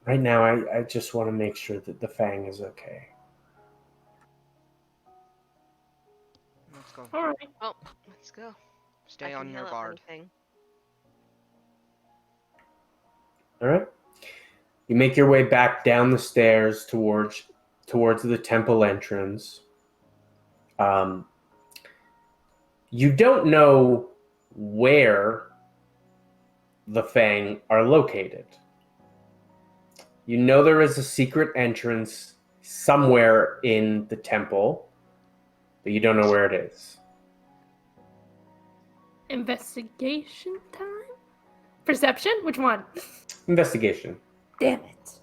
Right now, I just want to make sure that the Fang is okay. Let's go. All right. Well, let's go. Stay I can on your heal guard. anything. All right. You make your way back down the stairs towards the temple entrance. You don't know where the Fang are located. You know there is a secret entrance somewhere in the temple, but you don't know where it is. Investigation time? Perception? Which one? Investigation. Damn it.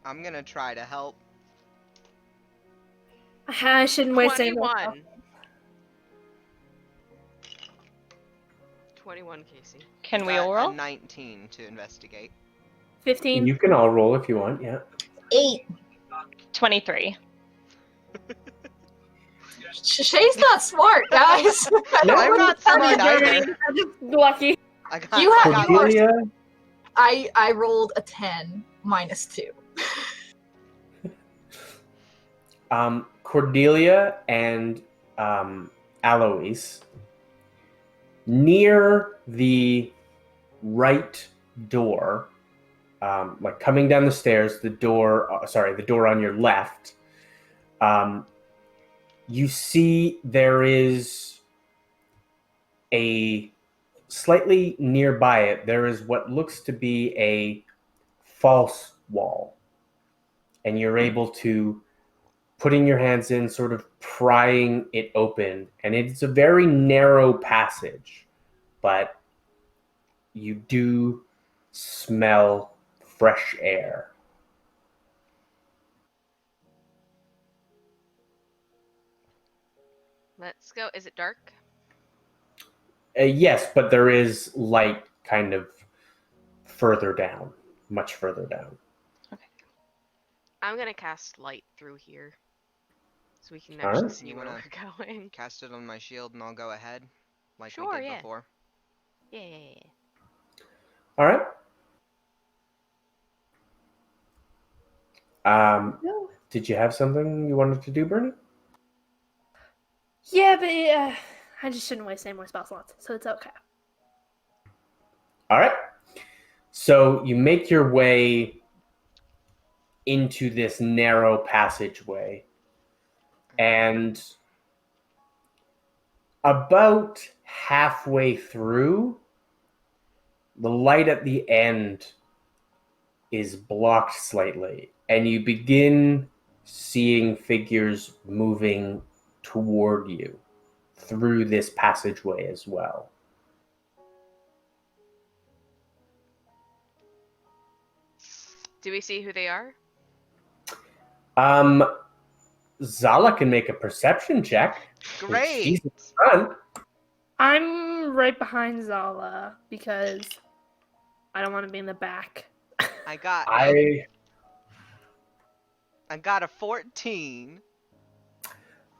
I'm gonna try to help. I shouldn't waste any more. 21. 21, Casey. Can we Got all a roll? 19 to investigate. 15. You can all roll if you want, yeah. 8. 23. Shay's not smart, guys. No, I'm not smart I'm either. just lucky. I got, You I have got Cordelia, I rolled a 10 minus 2. Cordelia and Alois, near the right door, like coming down the stairs, the door on your left, you see there is a slightly nearby it, there is what looks to be a false wall. And you're able to, putting your hands in, sort of prying it open. And it's a very narrow passage, but you do smell fresh air. Let's go. Is it dark? Yes, but there is light kind of further down, much further down. I'm gonna cast light through here, so we can All actually right. see You where wanna- we're going. Cast it on my shield and I'll go ahead, like Sure, we did yeah. before. Yeah. All right. No. Did you have something you wanted to do, Bernie? Yeah, but I just shouldn't waste any more spell slots, so it's okay. All right. So you make your way into this narrow passageway, and about halfway through, the light at the end is blocked slightly, and you begin seeing figures moving toward you through this passageway as well. Do we see who they are? Zala can make a perception check. Great! She's in front. I'm right behind Zala because I don't want to be in the back. I got a 14.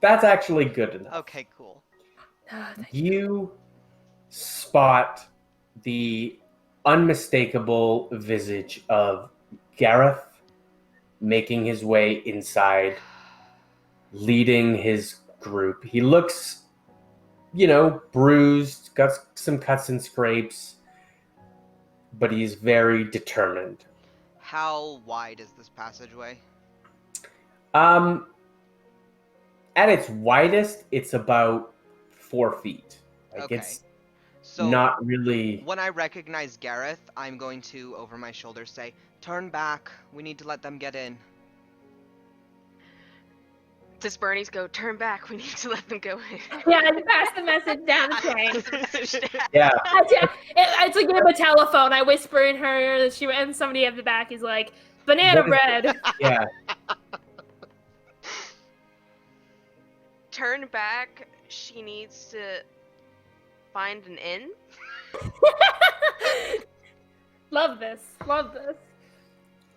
That's actually good enough. Okay, cool. You spot the unmistakable visage of Gareth making his way inside, leading his group. He looks, bruised, got some cuts and scrapes, but he's very determined. How wide is this passageway? At its widest, it's about 4 feet. Okay. It's So not really. when I recognize Gareth, I'm going to, over my shoulder, say, "Turn back. We need to let them get in." Does Bernie's go, turn back, we need to let them go in? Yeah, I pass the message down the chain. Yeah. It's like a telephone. I whisper in her ear, and somebody at the back is like, "Banana bread." Yeah. Turn back, she needs to find an inn? Love this. Love this.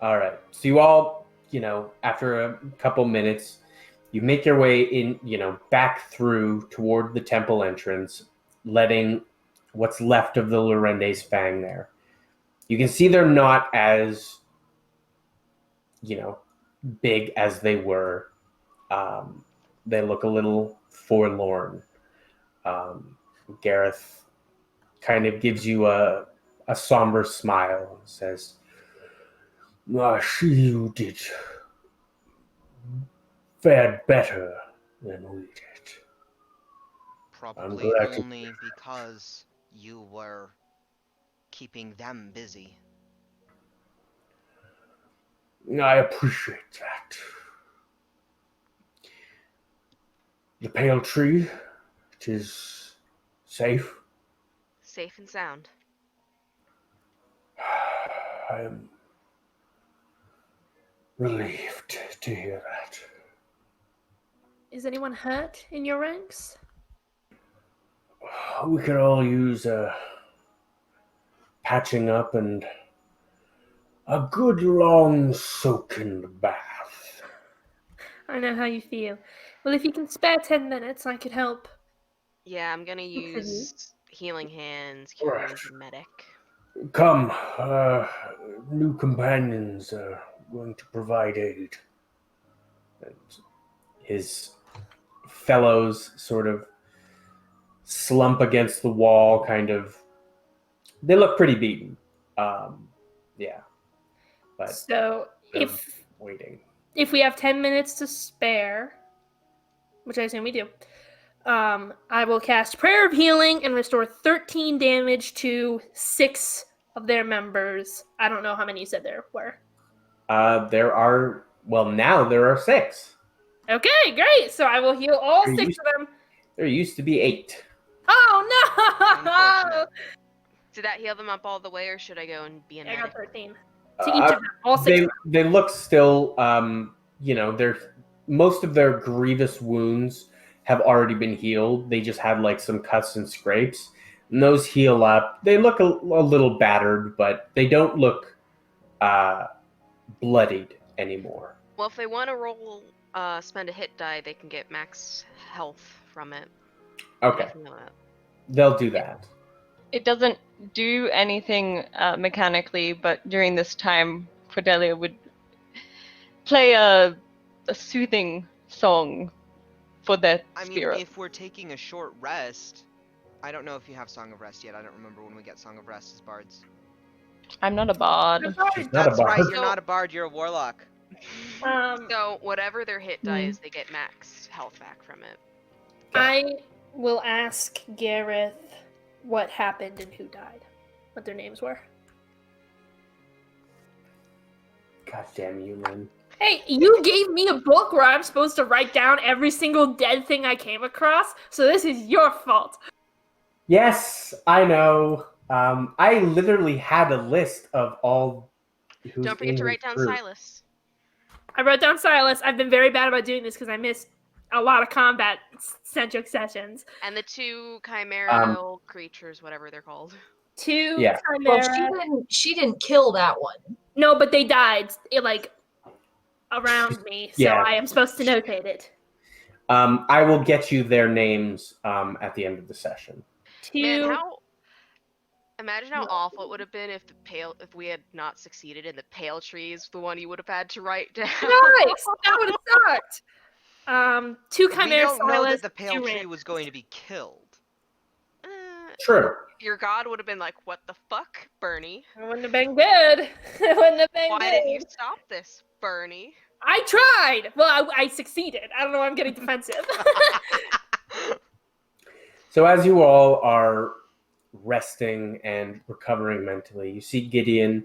All right. So you all, after a couple minutes, you make your way in, back through toward the temple entrance, letting what's left of the Lorende's Fang there. You can see they're not as, big as they were. They look a little forlorn. Gareth kind of gives you a somber smile and says, "I see you did fared better than we did. Probably glad to only because you were keeping them busy. I appreciate that. The pale tree, it is safe. Safe and sound. I am relieved to hear that. Is anyone hurt in your ranks? We could all use a patching up and a good long soaking bath. I know how you feel. Well, if you can spare 10 minutes, I could help. Yeah, I'm gonna Continue. use healing hands, cure Right. wounds, and medic. Come, new companions are going to provide aid. And his fellows sort of slump against the wall, kind of. They look pretty beaten. Yeah. but So they're waiting. if we have 10 minutes to spare, which I assume we do, I will cast Prayer of Healing and restore 13 damage to 6 of their members. I don't know how many you said there were. Now there are 6. Okay, great. So I will heal all 6 of them. There used to be 8. Oh, no! Unfortunate. Did that heal them up all the way, or should I go and be a I medic? got 13. To each of them. All 6 of them. They look still, most of their grievous wounds have already been healed. They just had like some cuts and scrapes. And those heal up. They look a little battered, but they don't look bloodied anymore. Well, if they want to roll, spend a hit die, they can get max health from it. Okay. They'll do that. It doesn't do anything mechanically, but during this time, Cordelia would play a soothing song for their spirit. I mean, if we're taking a short rest, I don't know if you have Song of Rest yet. I don't remember when we get Song of Rest as bards. I'm not a bard. She's not That's a bard. right, you're not a bard, you're a warlock. So whatever their hit die is, they get max health back from it. I will ask Gareth what happened and who died. What their names were. God damn you, Lynn. Hey, you gave me a book where I'm supposed to write down every single dead thing I came across, so this is your fault. Yes, I know. I literally had a list of all who's Don't forget to write down Silas. I wrote down Silas. I've been very bad about doing this because I missed a lot of combat-centric sessions. And the 2 chimeral creatures, whatever they're called. 2 Yeah. Chimera. Well, she didn't kill that one. No, but they died, around me, so Yeah. I am supposed to notate it. I will get you their names at the end of the session. 2... Man, imagine how awful it would have been if if we had not succeeded and the pale tree is the one you would have had to write down. Nice! That would have sucked! 2 We Chimera don't know Silas, that the pale 2 tree Rand. was going to be killed. True. Your god would have been like, "What the fuck, Bernie? It wouldn't have been good. It wouldn't have been Why good. didn't you stop this, Bernie?" I tried! Well, I succeeded. I don't know why I'm getting defensive. So as you all are resting and recovering mentally, you see Gideon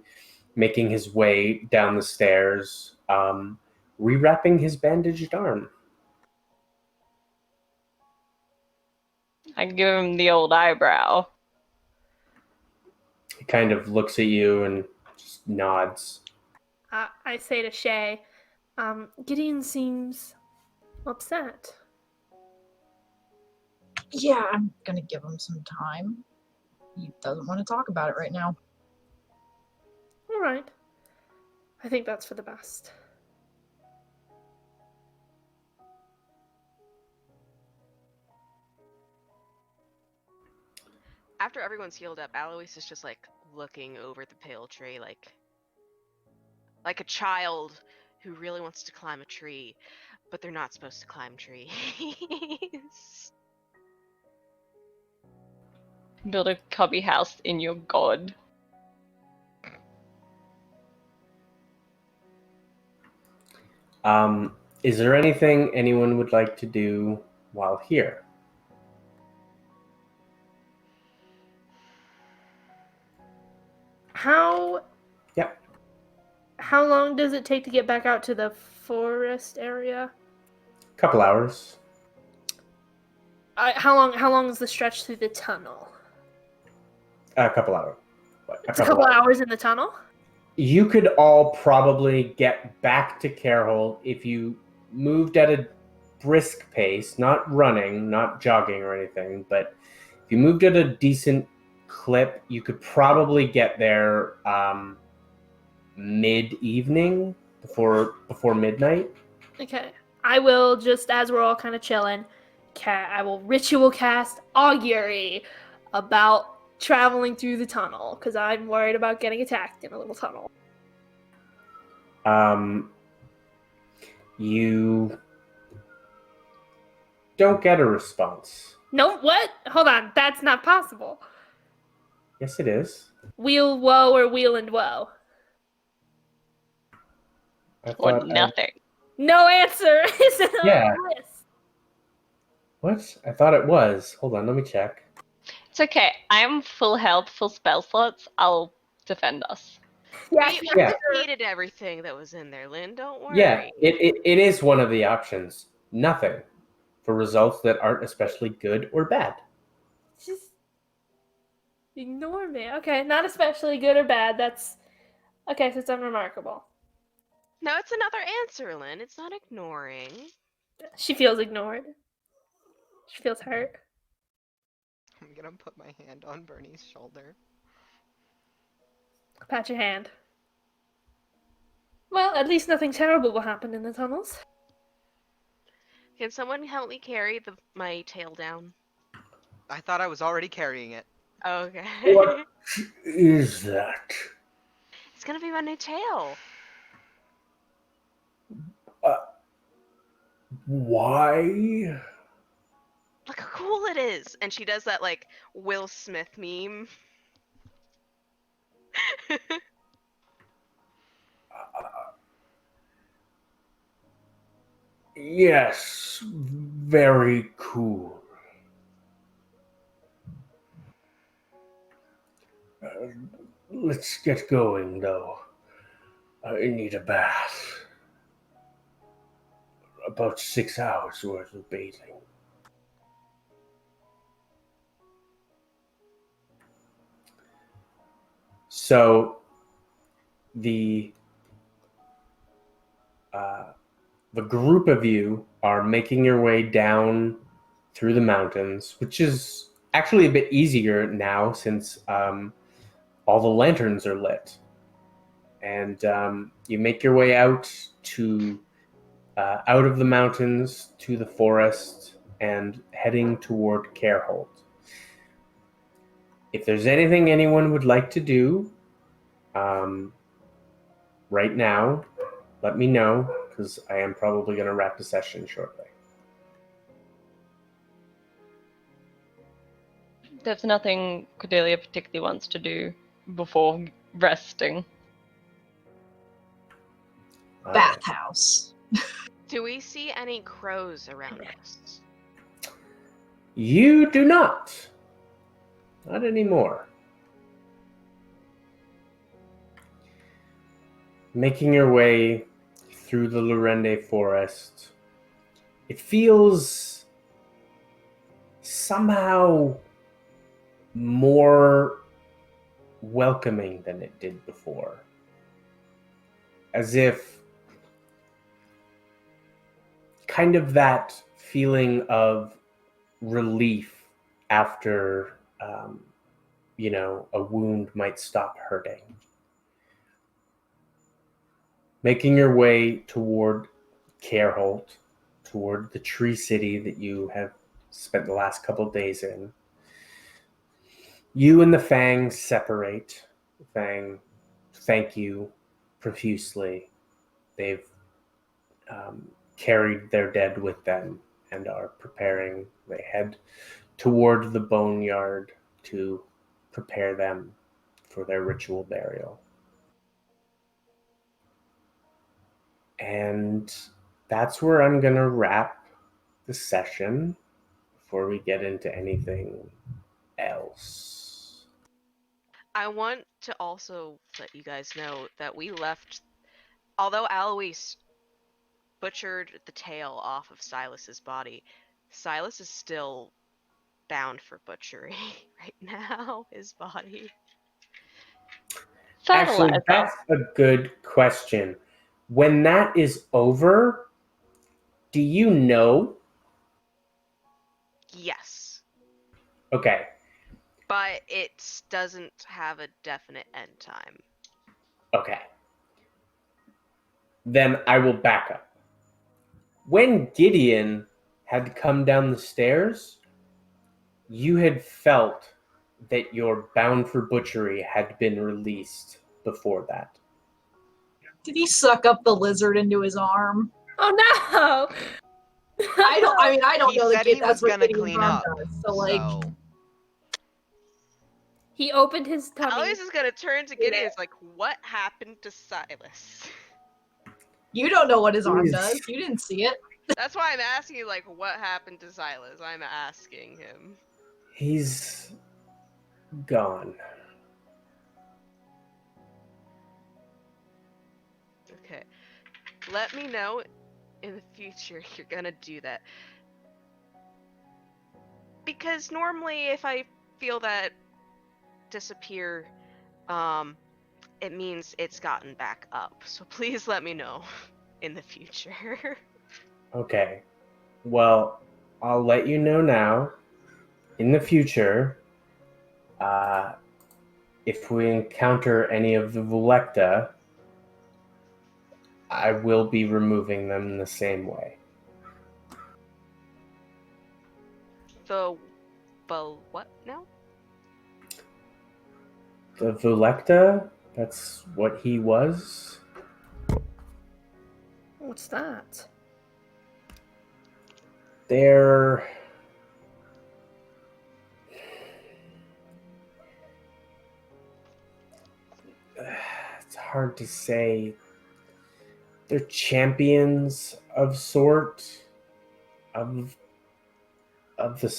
making his way down the stairs, rewrapping his bandaged arm. I give him the old eyebrow. He kind of looks at you and just nods. I say to Shay, Gideon seems upset. Yeah, I'm gonna give him some time. He doesn't want to talk about it right now. All right. I think that's for the best. After everyone's healed up, Alois is just looking over the pale tree like a child who really wants to climb a tree, but they're not supposed to climb trees. Build a cubby house in your god. Is there anything anyone would like to do while here? How Yep. How long does it take to get back out to the forest area? Couple hours. How long is the stretch through the tunnel? A couple hours. It's a couple hours in the tunnel? You could all probably get back to Carehold if you moved at a brisk pace, not running, not jogging or anything, but if you moved at a decent clip, you could probably get there mid-evening, before midnight. Okay. I will, just as we're all kind of chilling, I will ritual cast Augury about traveling through the tunnel, because I'm worried about getting attacked in a little tunnel. You don't get a response. No, what? Hold on, that's not possible. Yes, it is. Wheel woe or wheel and woe? I Or thought nothing. No answer is on Yeah. the list. What? I thought it was. Hold on, let me check. It's okay. I'm full health, full spell slots. I'll defend us. Yeah, We Yeah. repeated everything that was in there, Lynn. Don't worry. Yeah, it is one of the options. Nothing for results that aren't especially good or bad. just ignore me. Okay, not especially good or bad. That's okay. So it's unremarkable. No, it's another answer, Lynn. It's not ignoring. She feels ignored. She feels hurt. I'm gonna put my hand on Bernie's shoulder. Pat your hand. Well, at least nothing terrible will happen in the tunnels. Can someone help me carry my tail down? I thought I was already carrying it. Okay. What is that? It's gonna be my new tail. Why? Look how cool it is. And she does that like Will Smith meme. Yes, very cool. Let's get going, though. I need a bath. About 6 hours worth of bathing. So, the group of you are making your way down through the mountains, which is actually a bit easier now since all the lanterns are lit. And you make your way out of the mountains to the forest and heading toward Carehold. If there's anything anyone would like to do right now, let me know, because I am probably going to wrap the session shortly. There's nothing Cordelia particularly wants to do before resting. Bathhouse. Do we see any crows around us? You do not. Not anymore. Making your way through the Lorende forest, it feels somehow more welcoming than it did before. As if kind of that feeling of relief after, a wound might stop hurting. Making your way toward Carehold, toward the tree city that you have spent the last couple of days in. You and the Fang separate. The Fang thank you profusely. They've carried their dead with them and are preparing. They head toward the boneyard to prepare them for their ritual burial. And that's where I'm going to wrap the session before we get into anything else. I want to also let you guys know that we left, although Alois butchered the tail off of Silas's body, Silas is still bound for butchery right now, his body. Actually, Fertilizer. that's a good question. When that is over, do you know? Yes. Okay. But it doesn't have a definite end time. Okay. Then I will back up. When Gideon had come down the stairs, you had felt that your bound for butchery had been released before that. Did he suck up the lizard into his arm? Oh no! I don't He know the said kid. he That's was what gonna Gideon's clean arm up. does. So like, He opened his tummy. Alois is gonna turn to Gideon. It's like, what happened to Silas? You don't know what his arm does. You didn't see it. That's why I'm asking you, like, what happened to Silas? I'm asking him. He's gone. Okay. Let me know in the future you're gonna do that. Because normally if I feel that disappear, it means it's gotten back up. So please let me know in the future. Okay. Well, I'll let you know now. In the future, if we encounter any of the Vulecta, I will be removing them in the same way. What now? The Vulecta? That's what he was? What's that? They're... It's hard to say. They're champions of sort of the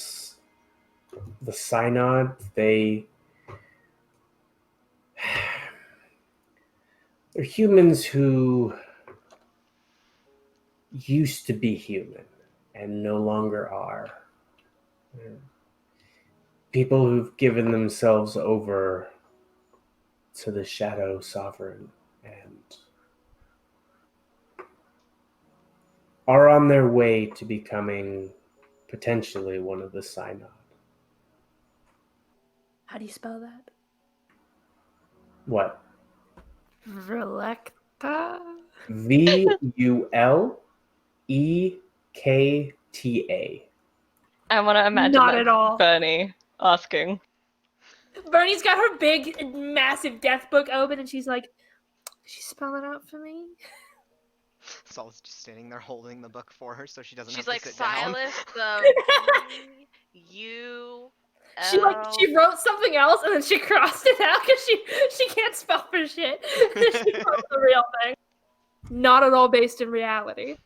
synod. They're humans who used to be human and no longer are. They're people who've given themselves over to the Shadow Sovereign and are on their way to becoming potentially one of the synod. How do you spell that? What? Vulecta? Vuelekta. I want to imagine Not that's at all. Bernie asking. Bernie's got her big, massive death book open, and she's like, "Could you spell it out for me?" Saul's just standing there holding the book for her so she doesn't She's have like, to sit down. Silas, the U. She wrote something else, and then she crossed it out because she can't spell for shit. She wrote the real thing. Not at all based in reality.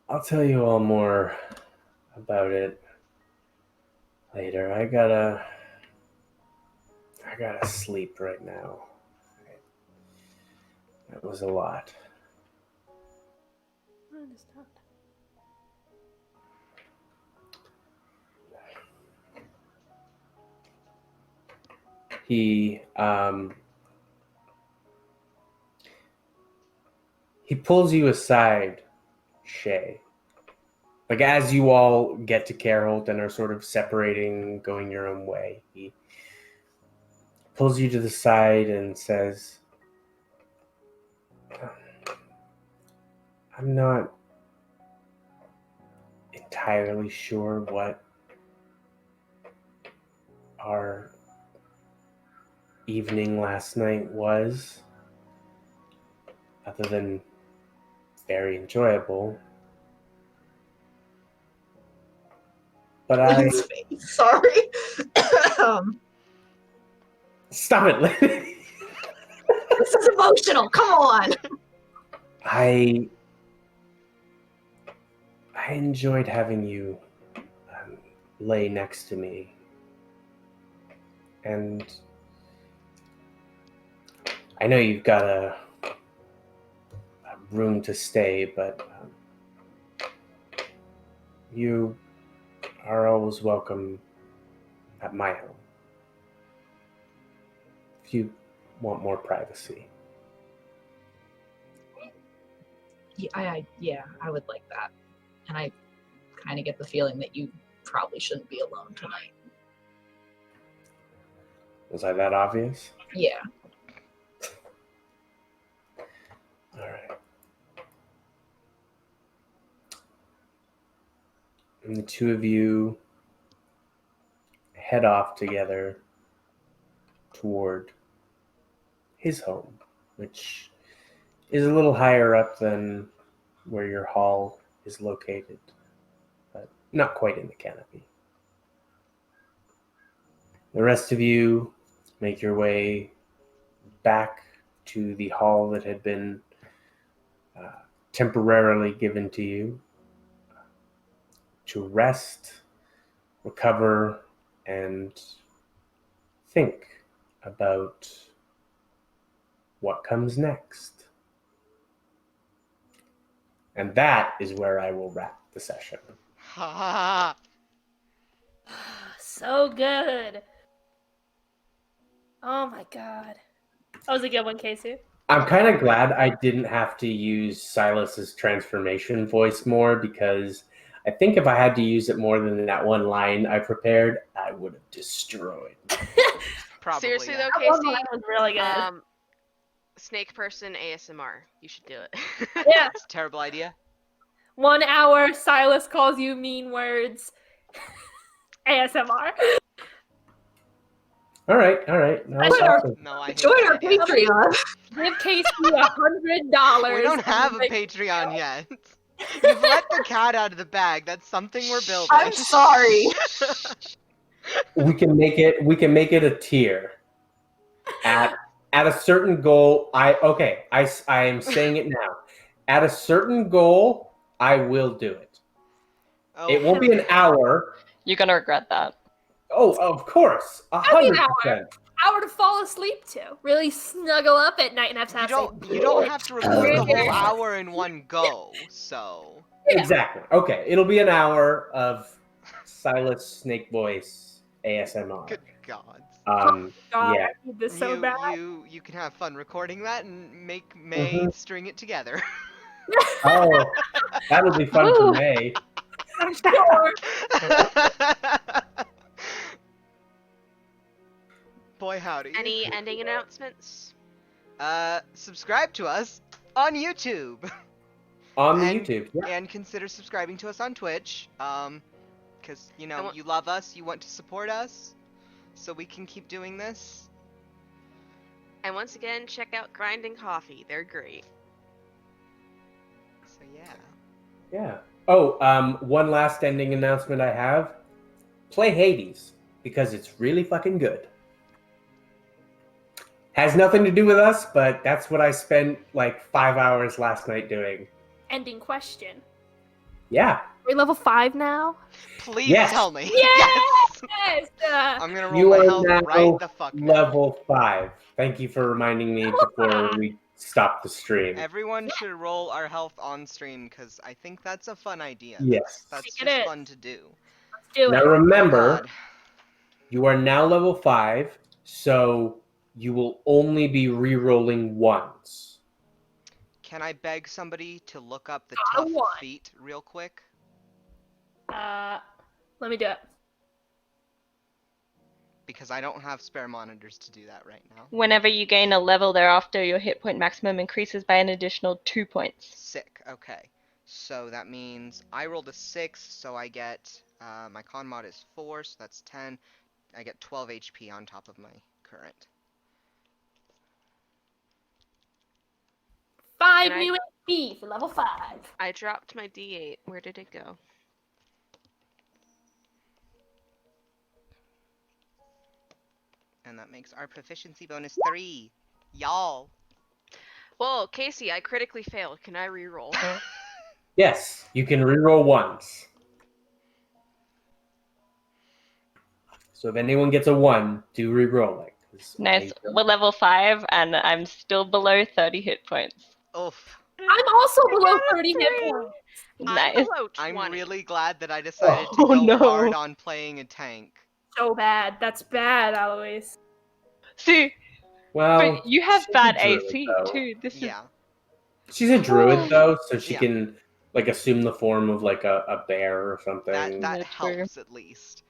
I'll tell you all more about it later. I gotta sleep right now. That was a lot. I understand. He pulls you aside, Shay. Like as you all get to Careholt and are sort of separating, going your own way, he pulls you to the side and says, I'm not entirely sure what our evening last night was, other than very enjoyable. But Sorry. Stop it, Lynn. This is emotional. Come on. I enjoyed having you lay next to me, and I know you've got a room to stay, but you are always welcome at my home if you want more privacy. Yeah, I would like that. And I kind of get the feeling that you probably shouldn't be alone tonight. Was I that obvious? Yeah. All right. And the two of you head off together toward his home, which is a little higher up than where your hall is located, but not quite in the canopy. The rest of you make your way back to the hall that had been temporarily given to you to rest, recover, and think about what comes next. And that is where I will wrap the session. Ha So good. Oh my god. That was a good one, Kacey. I'm kind of glad I didn't have to use Silas's transformation voice more, because I think if I had to use it more than that one line I prepared, I would have destroyed. Probably. Seriously yeah. though, That one Casey, line was really good. snake person ASMR. You should do it. Yeah. It's a terrible idea. 1 hour, Silas calls you mean words. ASMR. All right. No, I that's should- awesome. No, I hate Join that our idea. Patreon. Give Casey $100. We don't have a Like, Patreon yet. You've let the cat out of the bag. That's something we're building. I'm sorry. We can make it a tier. At a certain goal, I am saying it now. At a certain goal, I will do it. Oh, It won't be an hour. You're gonna regret that. Oh, of course, That'd be an 100%. hour to fall asleep to. Really snuggle up at night and have to You don't have to record the whole hour in one go, so Exactly. Okay, it'll be an hour of Silas Snake Voice ASMR. good God. God, Yeah. I need this so bad. You can have fun recording that and make May string it together. Oh, that'll be fun for May. I'm sure. Boy howdy. Any ending announcements? Subscribe to us on YouTube. On the And- YouTube. Yeah. And consider subscribing to us on Twitch. Because, you know, And you love us, you want to support us, so we can keep doing this. And once again, check out Grinding Coffee. They're great. So, yeah. Yeah. Oh, one last ending announcement I have. Play Hades, because it's really fucking good. Has nothing to do with us, but that's what I spent like 5 hours last night doing. Ending question. Yeah. Are we level 5 now? Please Yes. tell me. Yes! I'm gonna roll You my are health now right the fuck now. Level 5. Thank you for reminding me before we stop the stream. Everyone should roll our health on stream, because I think that's a fun idea. Yes. That's It just is. fun to do. Let's do Now it. remember, God. you are now level 5, so you will only be re-rolling once. Can I beg somebody to look up the Got a tough 1. feat real quick? Let me do it. Because I don't have spare monitors to do that right now. Whenever you gain a level thereafter, your hit point maximum increases by an additional 2 points. Sick, okay. So that means I rolled a 6, so I get, my con mod is 4, so that's 10. I get 12 HP on top of my current. 5 And I- new HP for level 5. I dropped my D8. Where did it go? And that makes our proficiency bonus 3. Y'all. Whoa, Casey, I critically failed. Can I reroll? Yes, you can re-roll once. So if anyone gets a 1, do re-roll it. 'cause Nice. I- We're level 5, and I'm still below 30 hit points. Oof. I'm also below got a 30 hit 3. points. I'm Nice. below 20. I'm really glad that I decided to Oh, go no. hard on playing a tank. So bad. That's bad, Alois. See, Well, but you have she's a bad druid, AC though. too. This is Yeah. She's a druid though, so she Yeah. can like assume the form of like a bear or something. That Yeah, true. helps at least.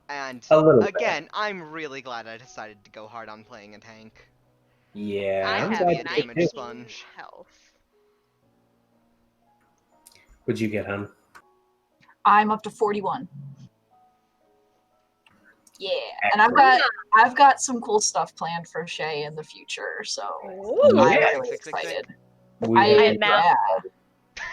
And A little bit. again, I'm really glad I decided to go hard on playing a tank. Yeah, I I'm have glad a you did, damage 19 too. sponge. health. What'd you get, hon? I'm up to 41. Yeah, and I've got some cool stuff planned for Shay in the future, so Ooh. I'm Yeah. really Sick, sick, sick. excited. We I And now- yeah.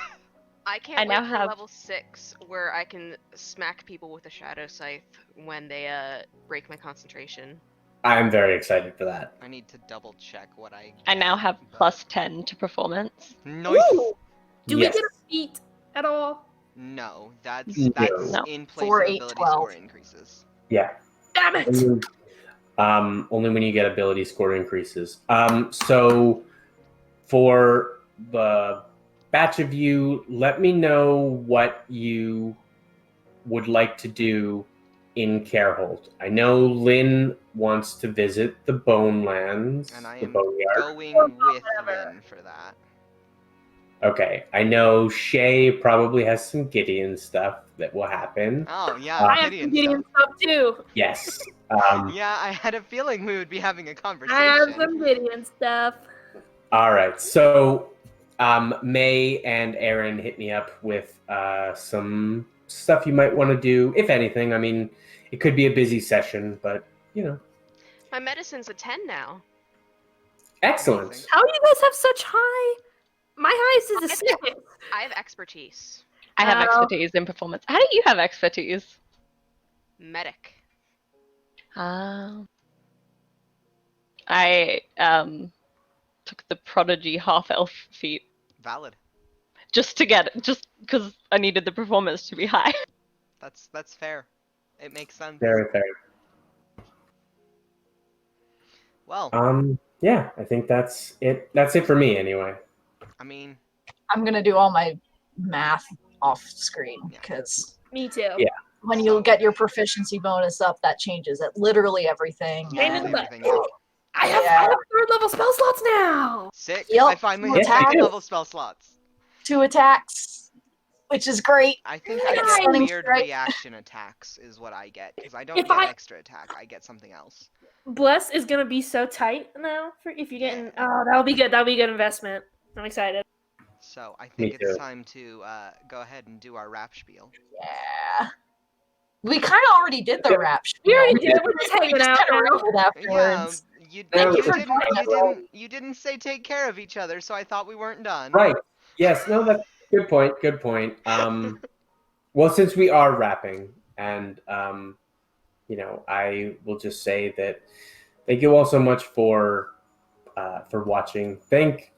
I can't I wait now for have- level 6 where I can smack people with a shadow scythe when they break my concentration. I'm very excited for that. I need to double check what I. I now get, have but- plus 10 to performance. Nice. Ooh. Do Yes. we get a feat at all? No, that's No. No. in place 4, of 8, ability 12. score increases. Yeah. Damn it! Only when you get ability score increases. So for the batch of you, let me know what you would like to do in Carehold. I know Lynn wants to visit the Bonelands, And I the am Boneyard. going with Lynn for that. Okay, I know Shay probably has some Gideon stuff that will happen. Oh yeah, I have Gideon some Gideon stuff. stuff too. Yes. Yeah, I had a feeling we would be having a I have conversation. some Gideon stuff. All right. So May and Aaron hit me up with some stuff you might want to do, if anything. I mean, it could be a busy session, but you know. My medicine's a 10 now. Excellent. Amazing. How do you guys have such high? My highest is a 6. I have expertise. I have Oh. expertise in performance. How do you have expertise? Medic. I took the prodigy half elf feat Valid. just because I needed the performance to be high. That's fair. It makes sense. Very fair. Well, Yeah, I think that's it. That's it for me, anyway. I mean, I'm gonna do all my math off screen because Me too. Yeah. when you get your proficiency bonus up, that changes it literally everything. Pain in and- the butt. everything. Yeah. I have 3rd level spell slots now. Sick. Yep. I finally Yes, have you second do. level spell slots. 2 attacks, which is great. I think I get Stunning weird strike. reaction attacks is what I get because I don't If get I- extra attack. I get something else. Bless is gonna be so tight now. For if you get, Yeah. oh, that'll be good. That'll be a good investment. I'm excited. So I Me think it's too. time to go ahead and do our rap spiel. Yeah. We kind of already did the Yeah. rap. We already spiel. did. We're just hanging just out kinda now. rambled afterwards. you Thank you for joining us. you didn't say take care of each other, so I thought we weren't done. Right. Yes. No. That's good point. Good point. Well, since we are wrapping, and I will just say that thank you all so much for watching. Thank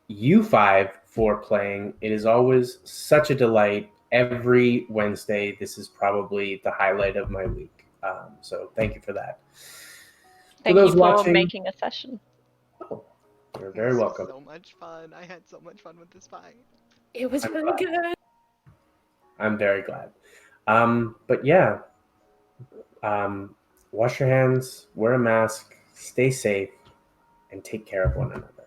you 5 for playing. It is always such a delight. Every Wednesday, this is probably the highlight of my week. So thank you for that. Thank for you those for watching, making a session. you're very This was welcome. So much fun. I had so much fun with this fight. It was I'm really glad. good. I'm very glad. But yeah, wash your hands, wear a mask, stay safe, and take care of one another.